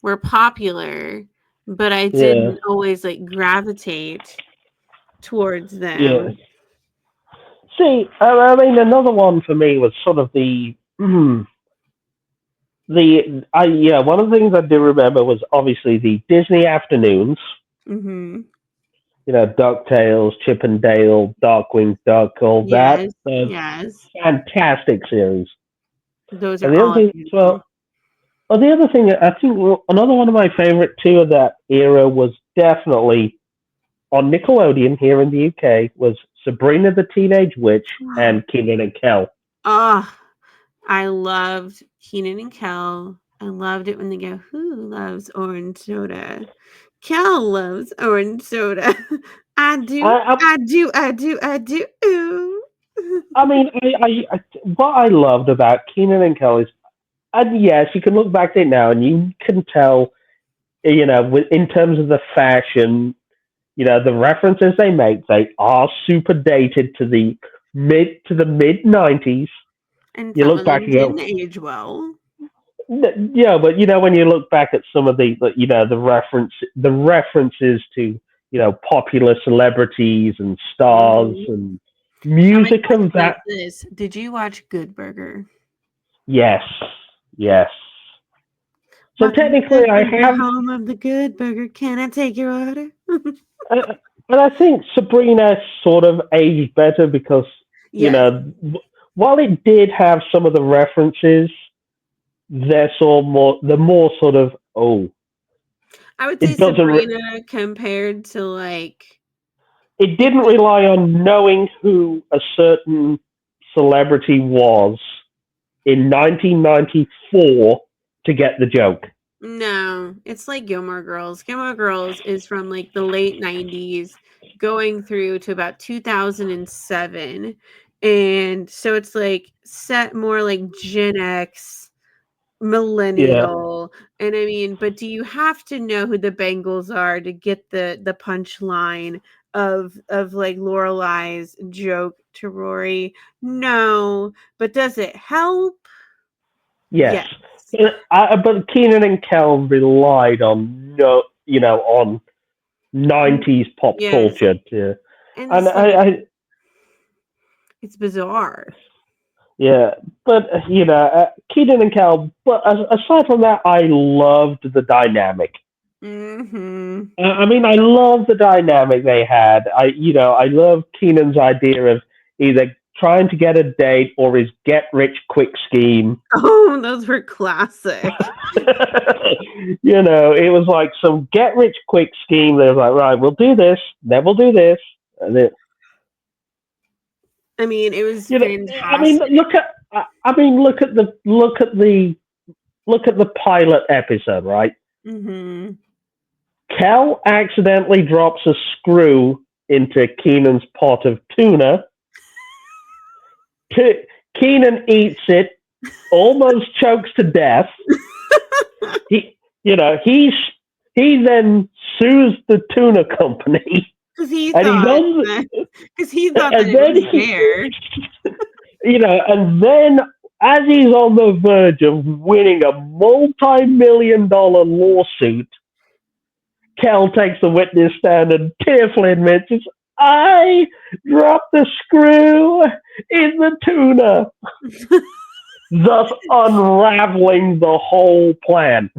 were popular, but I yeah, didn't always, like, gravitate towards yeah. them. See, I mean, another one for me was sort of one of the things I do remember was obviously the Disney afternoons. Mm-hmm. DuckTales, Chip and Dale, Darkwing Duck, all that. Yes, yes. Fantastic series. Those are And the other all thing, beautiful. the other thing, I think another one of my favorite too of that era was definitely on Nickelodeon here in the UK was Sabrina the Teenage Witch and Kenan and Kel. Oh, I loved Keenan and Kel. I loved it when they go, "Who loves orange soda?" Kel loves orange soda. I do, I, I, I do, I do, I do. I mean, what I loved about Kenan and Kel is, and yes, you can look back at it now and you can tell, in terms of the fashion, the references they make, they are super dated to the mid '90s. And You some look of back them and didn't go, age well. yeah, but when you look back at some of the references to popular celebrities and stars Mhm. and Now, my music question of is that. this: did you watch Good Burger? Yes, yes. So Welcome to technically, Good I Burger, have, home of the Good Burger. Can I take your order? and I think Sabrina sort of aged better because Yes, while it did have some of the references, they're more sort of, oh, I would say it doesn't. Sabrina compared to like It didn't because rely on knowing who a certain celebrity was in 1994 to get the joke. no, it's like Gilmore Girls. Gilmore Girls is from like the late 90s going through to about 2007. And so it's like set more like Gen X, Yeah. millennial. And I mean, but do you have to know who the Bengals are to get the punchline of like Lorelai's joke to Rory? No, but does it help? Yes. Yes. But Keenan and Kel relied on no, on Mm, 90s pop yes. culture to, And and it's like it's bizarre. yeah, but Keenan and Kel. But aside from that, I loved the dynamic. Mhm. I mean, I love the dynamic they had. I love Keenan's idea of either trying to get a date or his get rich quick scheme. Oh, those were classic. It was like some get rich quick scheme. They was like, right, we'll do this, then we'll do this, and then, I mean, it was you know, I mean, fantastic. look at the pilot episode, right? Mhm. Cal accidentally drops a screw into Keenan's pot of tuna. Keenan eats it, almost chokes to death. He, he then sues the tuna company, Because he and he's thought on, that because he thought that and it then was fair. and then as he's on the verge of winning a multi-million-dollar lawsuit, Cal takes the witness stand and tearfully admits, I dropped the screw in the tuna, thus unraveling the whole plan.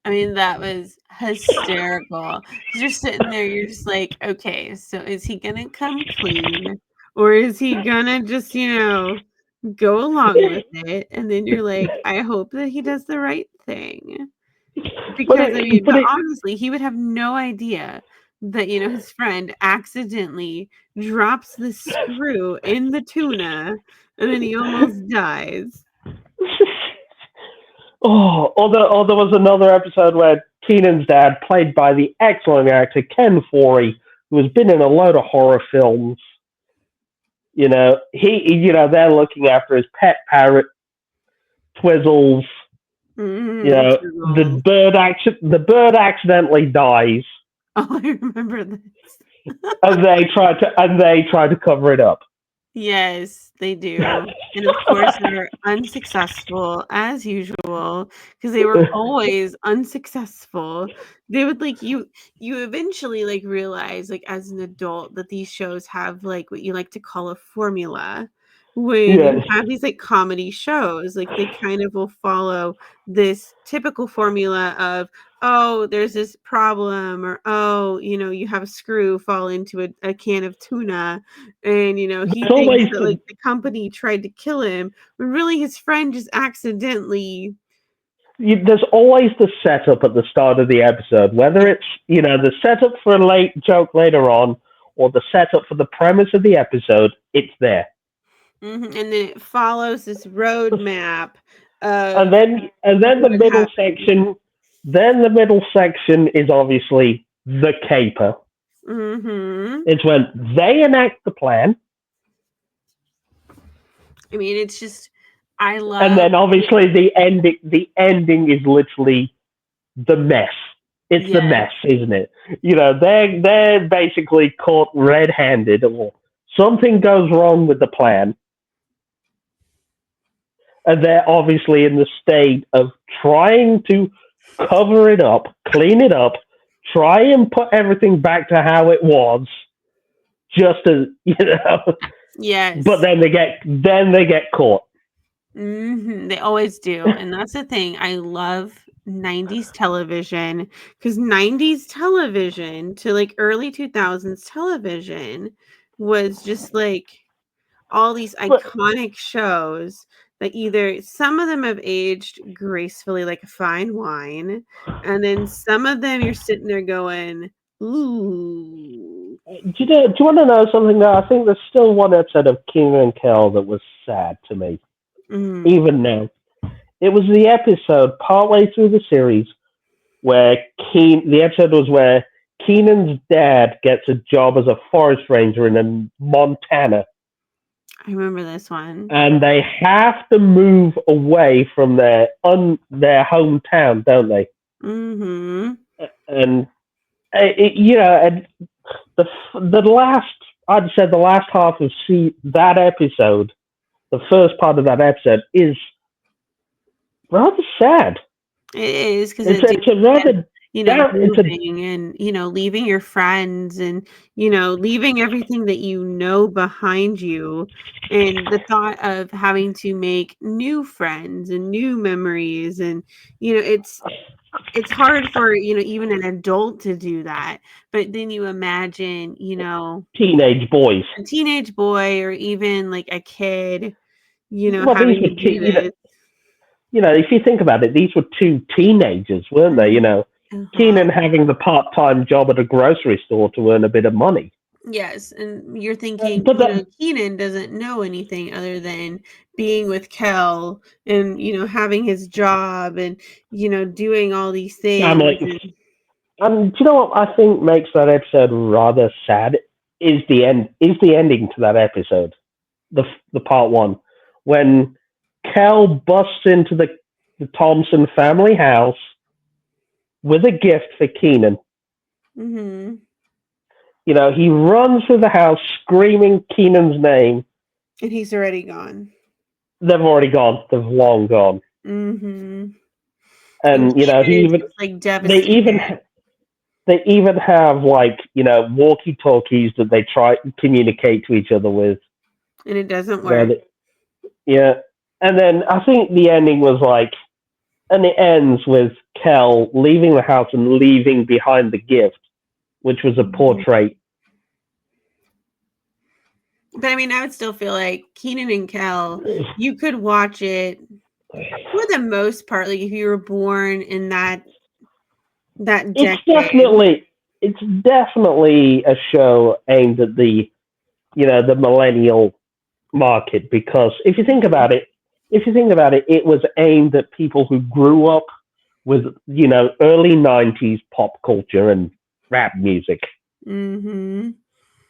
I mean, that was hysterical. 'Cause you're sitting there, you're just like, "Okay, so is he gonna come clean? Or is he gonna just, go along with it?" And then you're like, "I hope that he does the right thing." But Because, I it, mean, but but it, honestly, he would have no idea that, his friend accidentally drops the screw in the tuna, and then he almost dies. or there was another episode where Keenan's dad, played by the excellent actor Ken Foree, who has been in a load of horror films, they're looking after his pet parrot, Twizzles. Mhm, Toodles. The bird accidentally dies, Oh, I remember this. and they try to cover it up. Yes, they do. And of course, they're unsuccessful as usual because they were always unsuccessful. They would like you eventually like realize like as an adult that these shows have like what you like to call a formula. When you Yes. have these like comedy shows, like they kind of will follow this typical formula of, oh, there's this problem, or oh, you have a screw fall into a can of tuna, and he There's thinks always that like the company tried to kill him when really his friend just accidentally. there's always the setup at the start of the episode, whether it's the setup for a late joke later on or the setup for the premise of the episode. It's there, And then it follows this roadmap and of then the what middle happened. section. Then the middle section is obviously the caper. Mm-hmm. It's when they enact the plan, I mean, it's just, I and love. then obviously the ending. The ending is literally the mess. It's the Yes. mess, isn't it? They're basically caught red-handed, or something goes wrong with the plan, and they're obviously in the state of trying to cover it up, clean it up, try and put everything back to how it was, just as Yes. But then they get caught. They always do. And that's the thing. I love 90s television, because 90s television to like early 2000s television was just like all these But iconic shows that either some of them have aged gracefully like a fine wine, and then some of them you're sitting there going, ooh. do you want to know something? Though I think there's still one episode of Kenan and Kel that was sad to me, Mm. even now. It was the episode partway through the series where the episode was where Keenan's dad gets a job as a forest ranger in Montana, I remember this one. and they have to move away from their hometown, don't they? Mm-hmm. And and the last, I'd say the last half of that episode, the first part of that episode is rather sad. It is, because It's a rather it's a moving and, leaving your friends and, leaving everything that you know behind you. And the thought of having to make new friends and new memories. And, it's hard for, even an adult to do that. But then you imagine, teenage boys. a teenage boy or even like a kid, Well, having to do this. if you think about it, these were two teenagers, weren't they? Uh-huh. Keenan having the part-time job at a grocery store to earn a bit of money. Yes, and you're thinking, But that Keenan doesn't know anything other than being with Kel and, having his job and, doing all these things. family. And do you know what I think makes that episode rather sad? Is the ending to that episode, the part one, when Kel busts into the Thompson family house with a gift for Keenan. Mm-hmm. He runs through the house screaming Keenan's name. And he's already gone. They've already gone. They've long gone. Mm-hmm. And he even like they devastated. even have like walkie talkies that they try to communicate to each other with. And it doesn't work. Yeah, and then I think the ending was like, and it ends with Kel leaving the house and leaving behind the gift, which was a portrait. But I mean, I would still feel like Keenan and Kel, you could watch it for the most part. Like if you were born in that decade. It's definitely a show aimed at the the millennial market, because if you think about it, it was aimed at people who grew up with early 90s pop culture and rap music. Mm-hmm.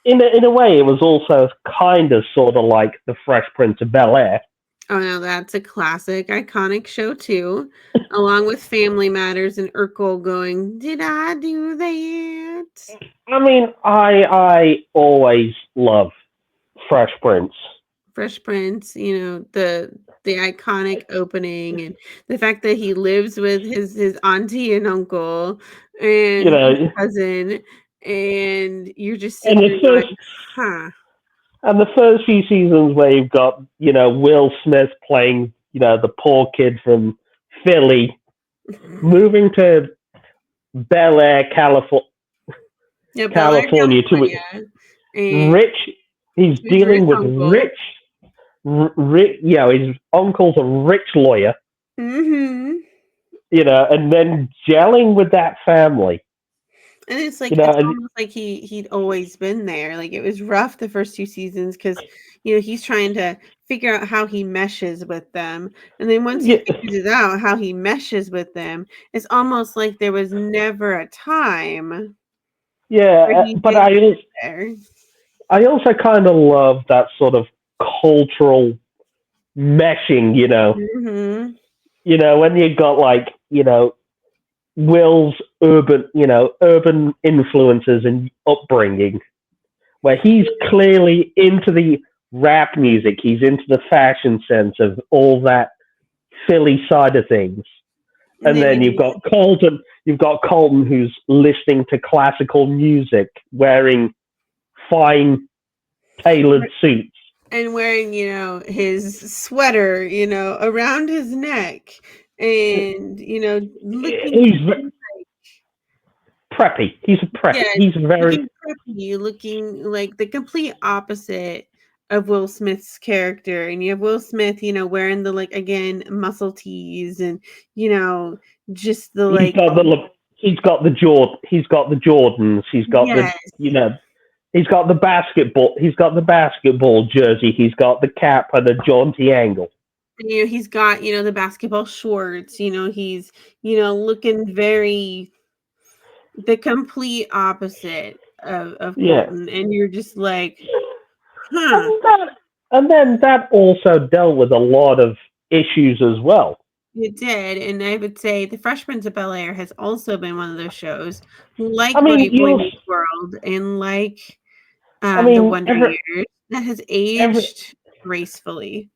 In a way, it was also kind of sort of like the Fresh Prince of Bel-Air. Oh no, that's a classic, iconic show too, along with Family Matters and Urkel going, "Did I do that?" I mean, I always love Fresh Prince. Fresh Prince, the iconic opening, and the fact that he lives with his auntie and uncle You and his know, cousin, and you're just and sitting the there going, first huh. and the first few seasons where you've got Will Smith playing the poor kid from Philly, moving to Bel Air, Yeah, Bel Air, California, to California, and rich. He's his rich dealing with uncle. rich. His uncle's a rich lawyer. Mm-hmm. And then gelling with that family. And it's like it's And almost like he'd always been there. Like it was rough the first 2 seasons because he's trying to figure out how he meshes with them. And then once he yeah, figures it out how he meshes with them, it's almost like there was never a time where yeah, he but didn't sit there. I also kind of love that sort of cultural meshing. Mm-hmm. When you got Will's urban influences and upbringing, where he's clearly into the rap music, he's into the fashion sense of all that Philly side of things. And And then then you've got Colton who's listening to classical music, wearing fine tailored suits. and wearing, his sweater, around his neck and, looking He's preppy. He's a preppy. yes, He's very looking preppy, looking like the complete opposite of Will Smith's character. And you have Will Smith, wearing the like again muscle tees and just the he's like got the Jordans. He's got the yes, he's got the basketball. He's got the basketball jersey. He's got the cap and a jaunty angle. he's got the basketball shorts. He's looking very the complete opposite of Yeah, Colton, and you're just like, huh. and that and then that also dealt with a lot of issues as well. It did, and I would say The Fresh Prince of Bel-Air has also been one of those shows, like I mean, Boy Meets World and like, I The mean, Wonder Years, that has every, aged gracefully.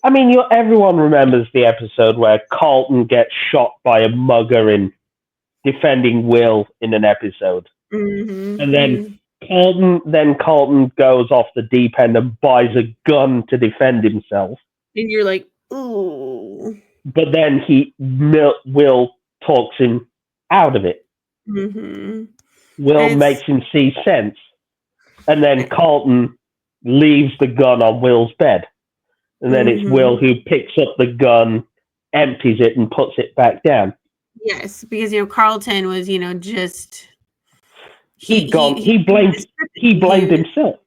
everyone remembers the episode where Carlton gets shot by a mugger in defending Will in an episode, Mhm, and then mhm, Carlton goes off the deep end and buys a gun to defend himself. and you're like, "Ooh." But then Will talks him out of it. Mhm. Will And makes it's him see sense, and then eh Carlton leaves the gun on Will's bed, and then it's Will mhm. who picks up the gun, empties it, and puts it back down. Yes, because, Carlton was, just He'd he gone. he he was He tripping. blamed himself.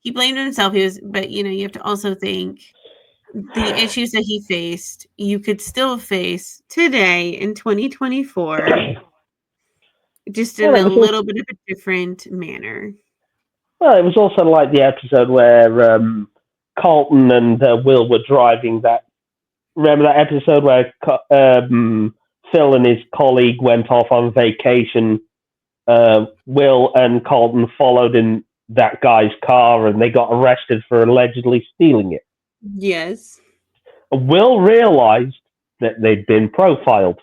He blamed himself, he was but, you have to also think the issues that he faced, you could still face today in 2024, just in Well, a little bit of a different manner. it was also like the episode where Carlton and Will were driving that. Remember that episode where Phil and his colleague went off on vacation. Will and Carlton followed in that guy's car, and they got arrested for allegedly stealing it. Yes. Will realized that they'd been profiled.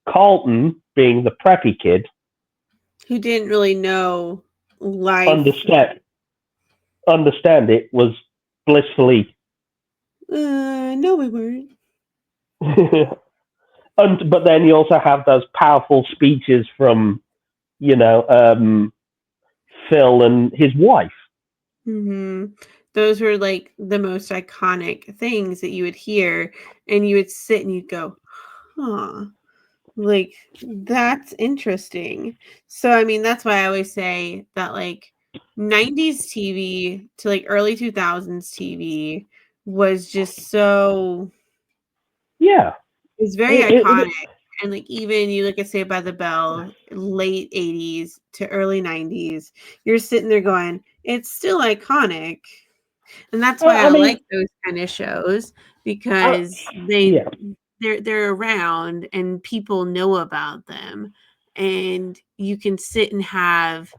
Carlton, being the preppy kid, Who didn't really know life. understand it, was blissfully. No, we weren't. But then you also have those powerful speeches from you know Phil and his wife. Mhm. Those were, like, the most iconic things that you would hear, and you would sit and you'd go, "Huh." Like, that's interesting. So, I mean, that's why I always say that, like, 90s TV to, like, early 2000s TV was just so Yeah, it's very it, iconic, and, like, even you look at Saved by the Bell, late 80s to early 90s, you're sitting there going, "It's still iconic." And that's why I I mean, like those kinda shows uh, because yeah. they're around and people know about them, and you can sit and have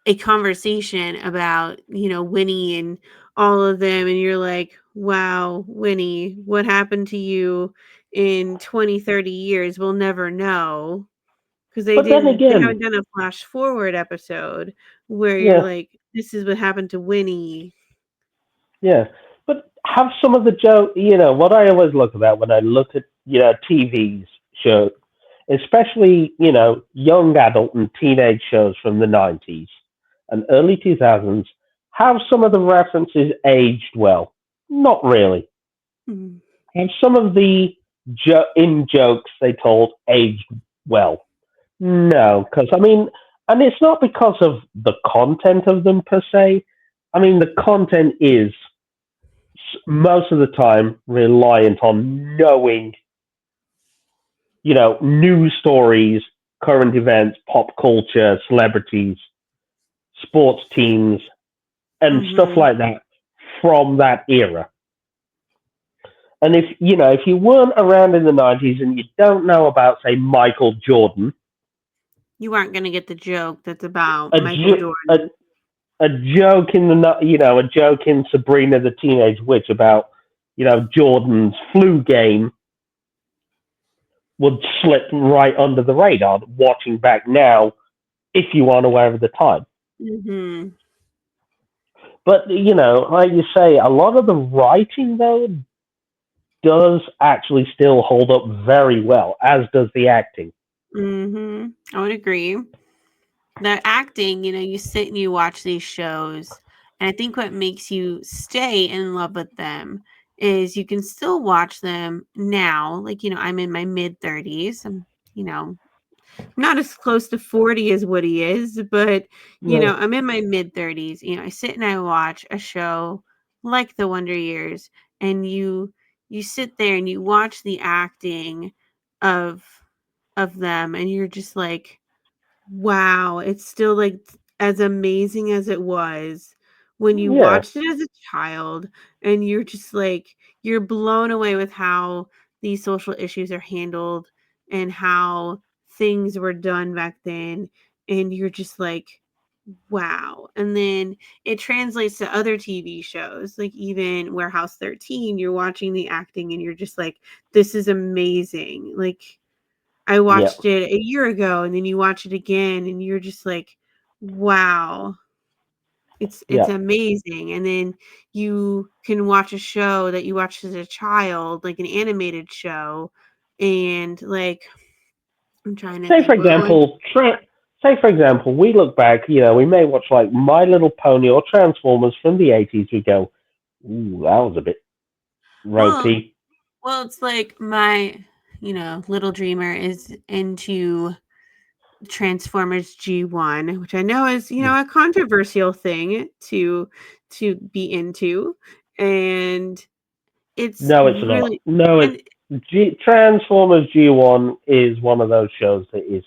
a conversation about, Winnie and all of them, and you're like, wow, Winnie, what happened to you in 20, 30 years? We'll never know. Because But then they again, haven't done a flash forward episode where you're yeah, like, this is what happened to Winnie. yeah. But have some of the joke, what I always look about when I look at, TV's show, especially, young adult and teenage shows from the 90s and early 2000s, have some of the references aged well? Not really. Mm. Have some of the in jokes they told aged well? No, because I mean, and it's not because of the content of them per se. I mean, the content is most of the time reliant on knowing, news stories, current events, pop culture, celebrities, sports teams, and stuff Mm-hmm. like that from that era. And if you weren't around in the 90s and you don't know about, say, Michael Jordan, You aren't going to get the joke that's about a, Michael jo- a, Jordan. a joke in a joke in Sabrina the Teenage Witch about, Jordan's flu game would slip right under the radar watching back now if you aren't aware of the time. Mm-hmm. But, like you say, a lot of the writing, though, does actually still hold up very well, as does the acting. Mm-hmm. I would agree. The acting, you sit and you watch these shows, and I think what makes you stay in love with them is you can still watch them now. Like, I'm in my mid 30s. You know, not as close to 40 as Woody is, but Yeah, I'm in my mid 30s. I sit and I watch a show like The Wonder Years, and you sit there and you watch the acting of them, and you're just like, wow, it's still like as amazing as it was when you yeah, watched it as a child, and you're just like, you're blown away with how these social issues are handled and how things were done back then, and you're just like, wow. And then it translates to other TV shows, like even Warehouse 13, you're watching the acting and you're just like, this is amazing. Like, I yeah, watched it a year ago, and then you watch it again and you're just like, wow, it's yeah. amazing. And then you can watch a show that you watched as a child, like an animated show, and like, I'm trying to Say for think what one. example, we look back, we may watch like My Little Pony or Transformers from the 80s. We go, ooh, that was a bit Well, ropey. it's like my, little dreamer is into Transformers G1, which I know is, a controversial thing to be into. And it's No, it's not. really, No, and Transformers G1 is one of those shows that is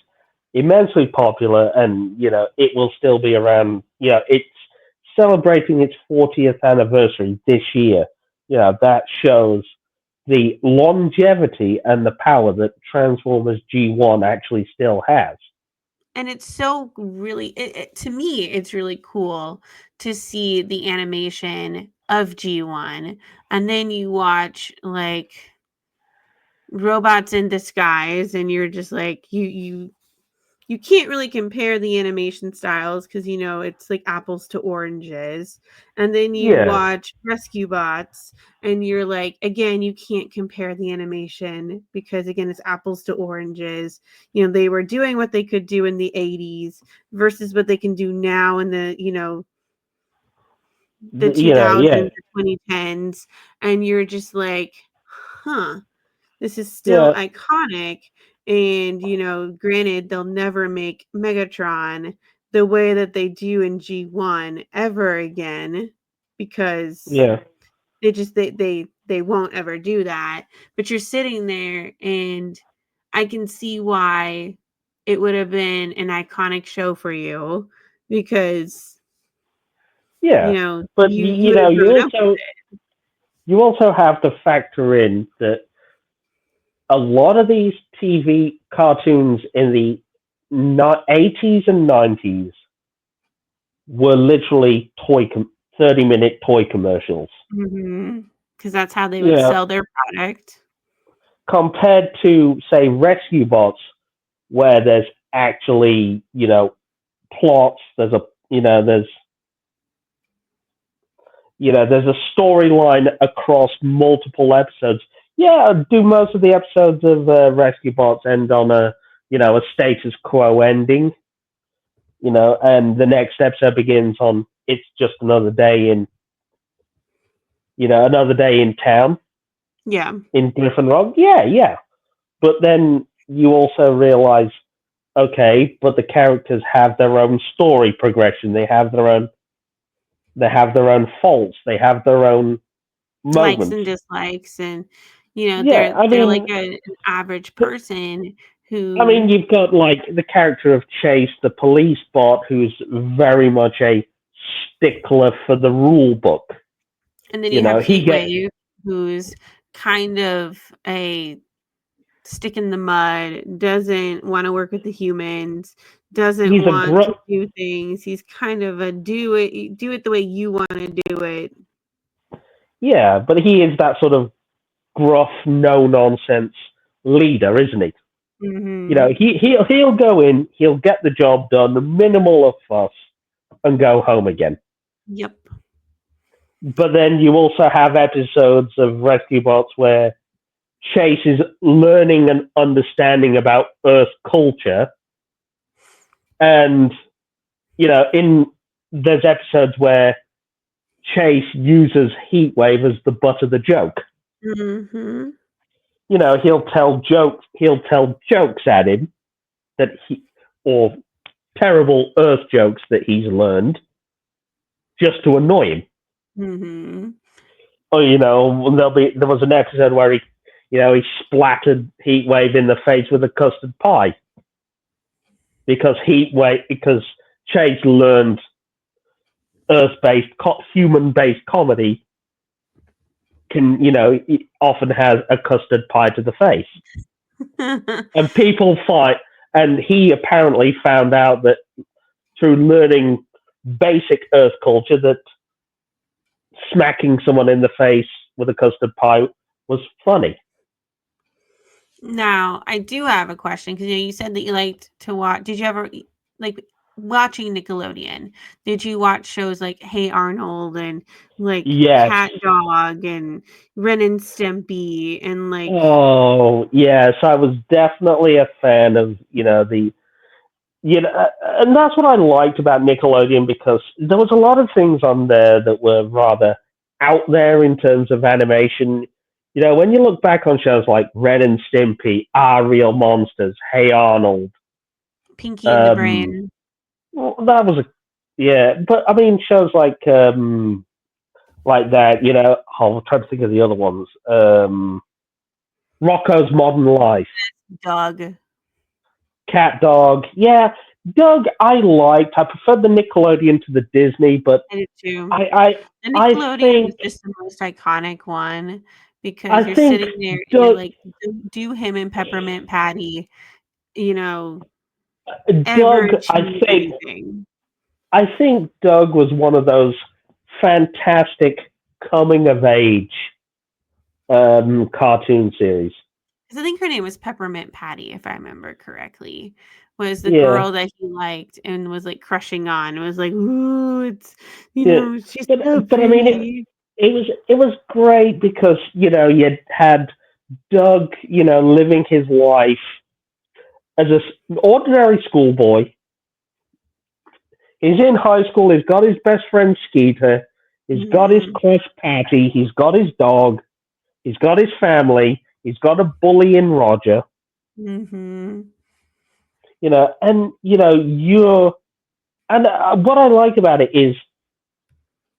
immensely popular, and it will still be around. It's celebrating its 40th anniversary this year. That shows the longevity and the power that Transformers G1 actually still has. it's so really, to me, it's really cool to see the animation of G1, and then you watch like Robots in Disguise, and you're just like, you can't really compare the animation styles because it's like apples to oranges. And then you Yeah, watch Rescue Bots, and you're like, again, you can't compare the animation because again, it's apples to oranges. They were doing what they could do in the 80s versus what they can do now in the the yeah, 2000s, the 2010s, and you're just like, huh, this is still yeah. iconic. And, granted, they'll never make Megatron the way that they do in G1 ever again because Yeah, they won't ever do that. But you're sitting there, and I can see why it would have been an iconic show for you because, yeah. But you would have grown up with you also have to factor in that a lot of these TV cartoons in the 80s and 90s were literally 30-minute toy commercials. Because that's how they You would know, sell their product. compared to say Rescue Bots, where there's actually plots. There's a there's a storyline across multiple episodes. Yeah, do most of the episodes of Rescue Bots end on a status quo ending? And the next episode begins on it's just another day in town Yeah. in Griffin Rock. Yeah. But then you also realize, okay, but the characters have their own story progression. They have their own faults. They have their own Likes moments. and dislikes, and Yeah, they're like an average person who. I mean, you've got like the character of Chase, the police bot, who's very much a stickler for the rule book. And then you have Heatwave, who's kind of a stick in the mud, doesn't want to work with the humans, doesn't want to do things. He's kind of a do it the way you want to do it. Yeah, but he is that sort of gruff, no nonsense leader, isn't he? He'll go in, he'll get the job done, minimal of fuss, and go home again. Yep. But then you also have episodes of Rescue Bots where Chase is learning and understanding about Earth culture, and there's episodes where Chase uses Heatwave as the butt of the joke. He'll tell jokes at him or terrible Earth jokes that he's learned just to annoy him. Or there was an episode where he splattered Heatwave in the face with a custard pie because Chase learned Earth-based, human-based comedy often has a custard pie to the face. And people fight, and he apparently found out that through learning basic Earth culture that smacking someone in the face with a custard pie was funny. Now, I do have a question, because you said that you liked to watch. Did you ever like watching Nickelodeon? Did you watch shows like Hey Arnold and like Cat Dog and Ren and Stimpy and like? Oh yes, I was definitely a fan of and that's what I liked about Nickelodeon, because there was a lot of things on there that were rather out there in terms of animation. When you look back on shows like Ren and Stimpy, Are Real Monsters, Hey Arnold, Pinky and the Brain. Well, that was but I mean shows like that. I'm trying to think of the other ones. Rocko's Modern Life, Doug, Cat Dog. Yeah, Doug I liked. I preferred the Nickelodeon to the Disney, but I did too. The Nickelodeon was just the most iconic one, because you're sitting there and you're like, do him and Peppermint Patty, Doug, I think Doug was one of those fantastic coming of age cartoon series. I think her name was Peppermint Patty, if I remember correctly. Was the girl that he liked and was like crushing on. It was like, ooh, it's she's so pretty. But I mean, it was great because you had Doug, living his life as an ordinary schoolboy. He's in high school. He's got his best friend Skeeter. He's got his crush Patty. He's got his dog. He's got his family. He's got a bully in Roger. What I like about it is,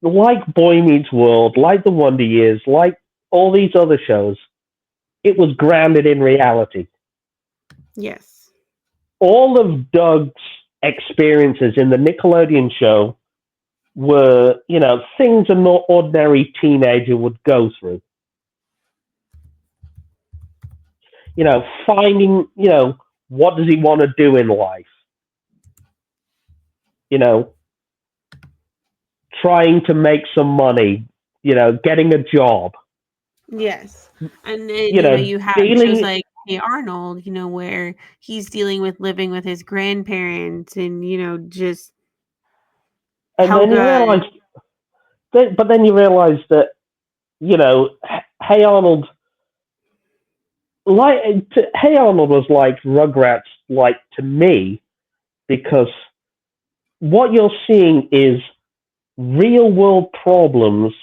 like Boy Meets World, like The Wonder Years, like all these other shows, it was grounded in reality. Yes. All of Doug's experiences in the Nickelodeon show were, things an ordinary teenager would go through. Finding, what does he want to do in life? trying to make some money, getting a job, Yes. And then, you know, you have shows dealing, like Hey Arnold, where he's dealing with living with his grandparents and, just and then you Helga. realize, but then you realize that, Hey Arnold, Hey Arnold was like Rugrats, like to me, because what you're seeing is real world problems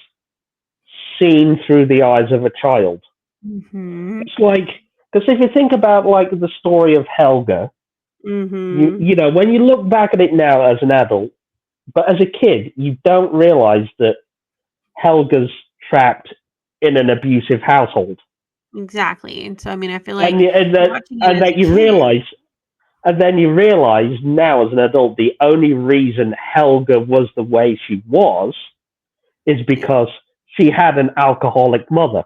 seen through the eyes of a child. Mm-hmm. It's like, because if you think about like the story of Helga, Mm-hmm. when you look back at it now as an adult, but as a kid, you don't realize that Helga's trapped in an abusive household, Exactly. And so, I feel and like watching it and as a that you kid. realize, and then you realize now as an adult, the only reason Helga was the way she was is because she had an alcoholic mother,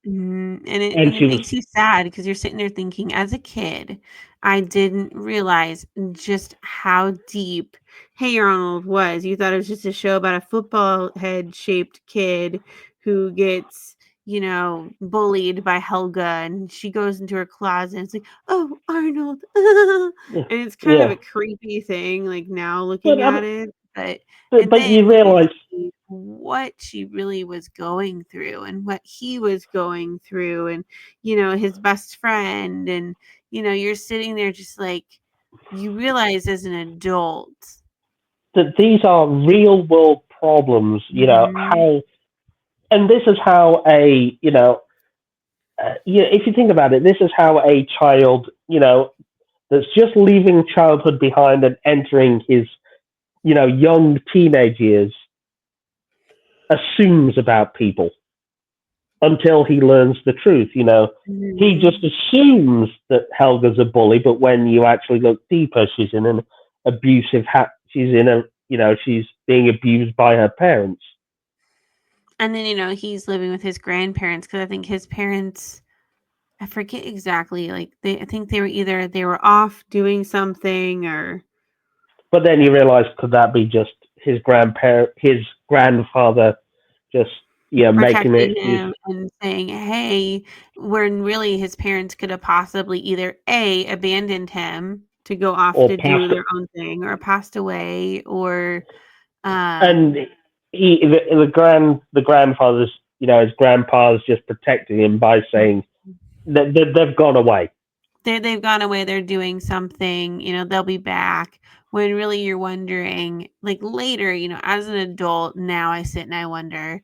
And it and and it she was, makes you sad because you're sitting there thinking, as a kid, I didn't realize just how deep Hey Arnold was. You thought it was just a show about a football head shaped kid who gets, bullied by Helga, and she goes into her closet and it's like, oh, Arnold. And it's kind of yeah. a creepy thing, like now But looking at it. And but then you when you realize see what she really was going through and what he was going through and his best friend, and you're sitting there just like, you realize as an adult. that these are real world problems. Mhm. And this is how if you think about it, this is how a child, that's just leaving childhood behind and entering his, young teenage years, assumes about people until he learns the truth. He just Mhm. assumes that Helga's a bully, but when you actually look deeper, she's in an she's in a, she's being abused by her parents. And then he's living with his grandparents because I think his parents, I forget exactly, like I think they were off doing something, or But then you realize, could that be just his grandfather, just making protecting it his him and saying, "Hey," when really his parents could have possibly either A, abandoned him to go off or to do past, their own thing, or passed away, or and the grandfather's, his grandpa's just protecting him by saying that they've gone away. they've gone away, they're doing something, they'll be back. When really you're wondering, like later, as an adult, now I sit and I wonder,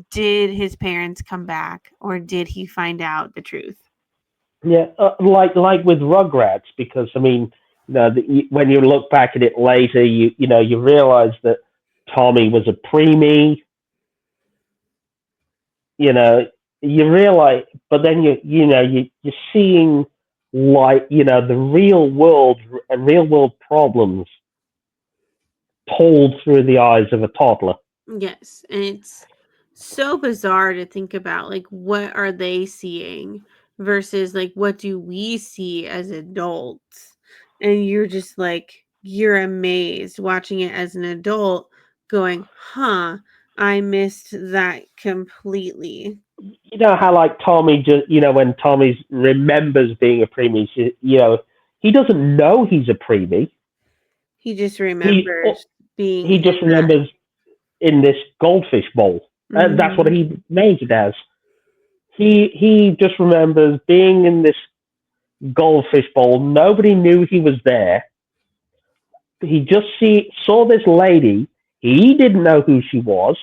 did his parents come back or did he find out the truth? Yeah, like with Rugrats, because I mean, when you look back at it later, you realize that Tommy was a preemie. You know, you realize, but then you're seeing like the real world problems told through the eyes of a toddler. Yes, and it's so bizarre to think about, like, what are they seeing versus, like, what do we see as adults? And you're just like, you're amazed watching it as an adult going, "Huh, I missed that completely." You know how like Tommy just when Tommy remembers being a preemie, he doesn't know he's a preemie. He just He remembers being he just in that. remembers in this goldfish bowl. That's what Mhm. he names it as. He just remembers being in this goldfish bowl. Nobody knew he was there. He just saw this lady. He didn't know who she was,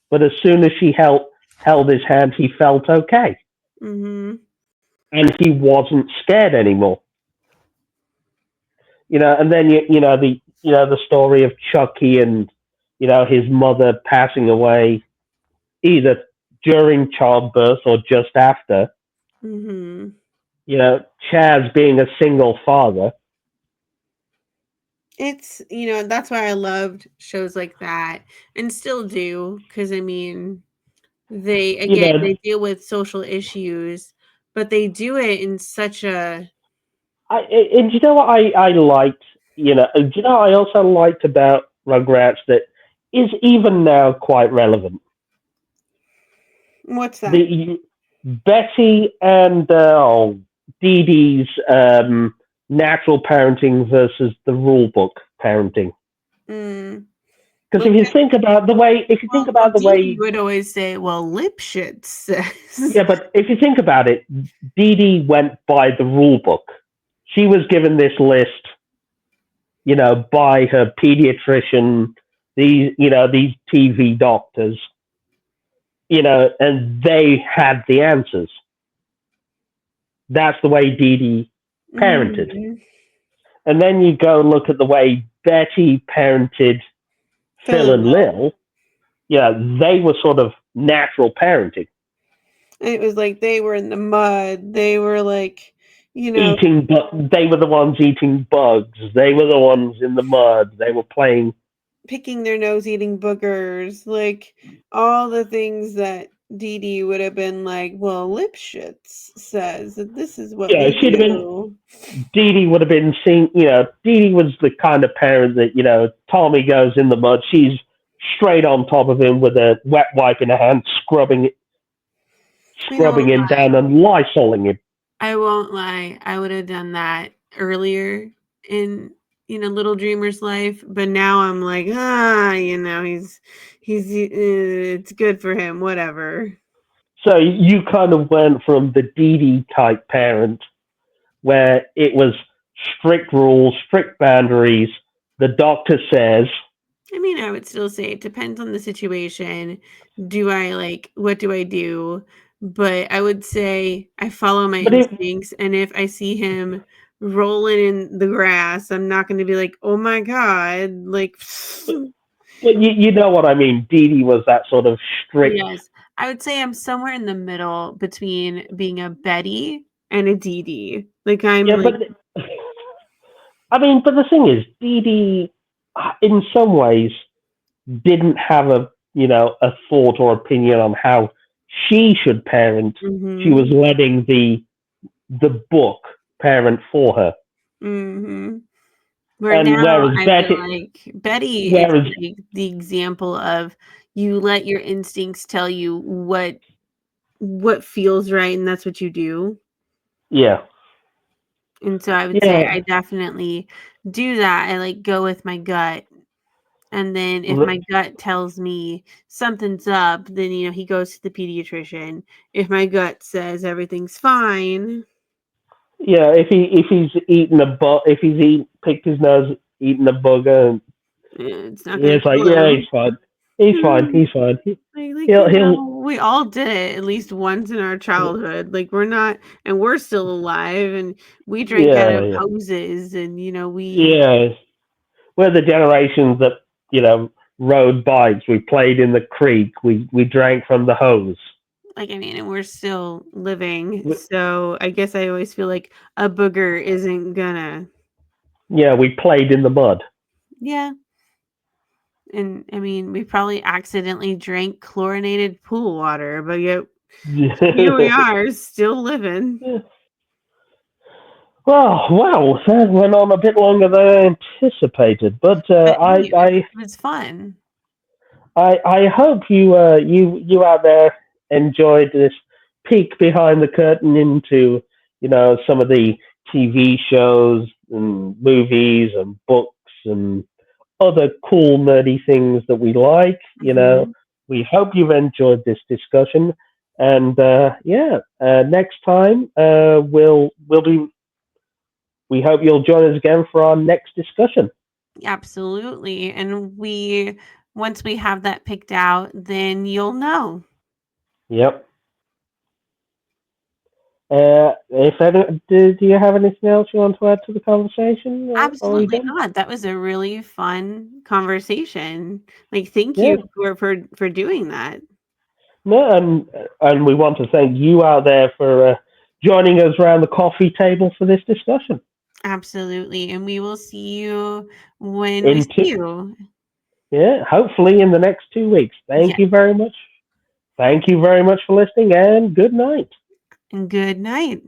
but as soon as she held his hand, he felt okay, Mhm. and he wasn't scared anymore. And then the story of Chucky and his mother passing away either during childbirth or just after. Mhm. Chaz being a single father. It's, that's why I loved shows like that and still do, because they, You again, know, they deal with social issues, but they do it in such a. and you know what I liked. I also liked about Rugrats that is even now quite relevant. What's that? Betty and Dee Dee's natural parenting versus the rule book parenting. Mm. Because if you think about the way, Dee Dee would always say, "Well, Lipschitz says." Yeah, but if you think about it, Dee Dee went by the rule book. She was given this list, by her pediatrician, these TV doctors, and they had the answers. That's the way Dee Dee parented. Mm. And then you go look at the way Betty parented Phil and Lil. Yeah, they were sort of natural parenting. It was like they were in the mud. They were like, eating. They were the ones eating bugs. They were the ones in the mud. They were playing, picking their nose, eating boogers, like all the things that Dee Dee would have been like, well, Lipschitz says that this is what we she'd do. have been. Dee Dee would have been seeing. Dee Dee was the kind of parent that Tommy goes in the mud. She's straight on top of him with a wet wipe in her hand, scrubbing him down and lysoling him. I won't lie. I would have done that earlier in Little Dreamer's life, but now I'm like, he's it's good for him, whatever. So you kind of went from the Dee Dee type parent, where it was strict rules, strict boundaries. The doctor says. I mean, I would still say it depends on the situation. What do I do? But I would say I follow my instincts, and if I see him rolling in the grass, I'm not going to be like, oh my God, like. But you know what I mean. Dee Dee was that sort of strict. Yes, I would say I'm somewhere in the middle between being a Betty and a Dee Dee. Like I'm. Yeah, but the thing is, Dee Dee, in some ways, didn't have a thought or opinion on how she should parent. Mm-hmm. She was letting the book parent for her. Mm-hmm. Whereas Betty is like the example of you let your instincts tell you what feels right, and that's what you do. Yeah. And so I would say I definitely do that. I go with my gut. And then if my gut tells me something's up, then he goes to the pediatrician. If my gut says everything's fine. Yeah, if he's eaten picked his nose, eaten a booger, it's not he's like, yeah, he's fine. He's fine. He's fine. We all did it at least once in our childhood. We're still alive, and we drank out of hoses, and we. Yeah, we're the generations that rode bikes. We played in the creek. We drank from the hose. And we're still living. So I guess I always feel like a booger isn't gonna. Yeah, we played in the mud. Yeah. And we probably accidentally drank chlorinated pool water, but yet here we are, still living. Yeah. Well, wow, that went on a bit longer than I anticipated, but it was fun. I hope you out there enjoyed this peek behind the curtain into some of the TV shows and movies and books and other cool nerdy things that we like. We hope you've enjoyed this discussion, and next time we hope you'll join us again for our next discussion. Absolutely, and once we have that picked out, then you'll know. Yep. Do you have anything else you want to add to the conversation? Absolutely not. That was a really fun conversation. Thank you for doing that. No, and we want to thank you out there for joining us around the coffee table for this discussion. Absolutely, and we will see you when we see you. Yeah, hopefully in the next 2 weeks. Thank you very much. Thank you very much for listening, and good night. And good night.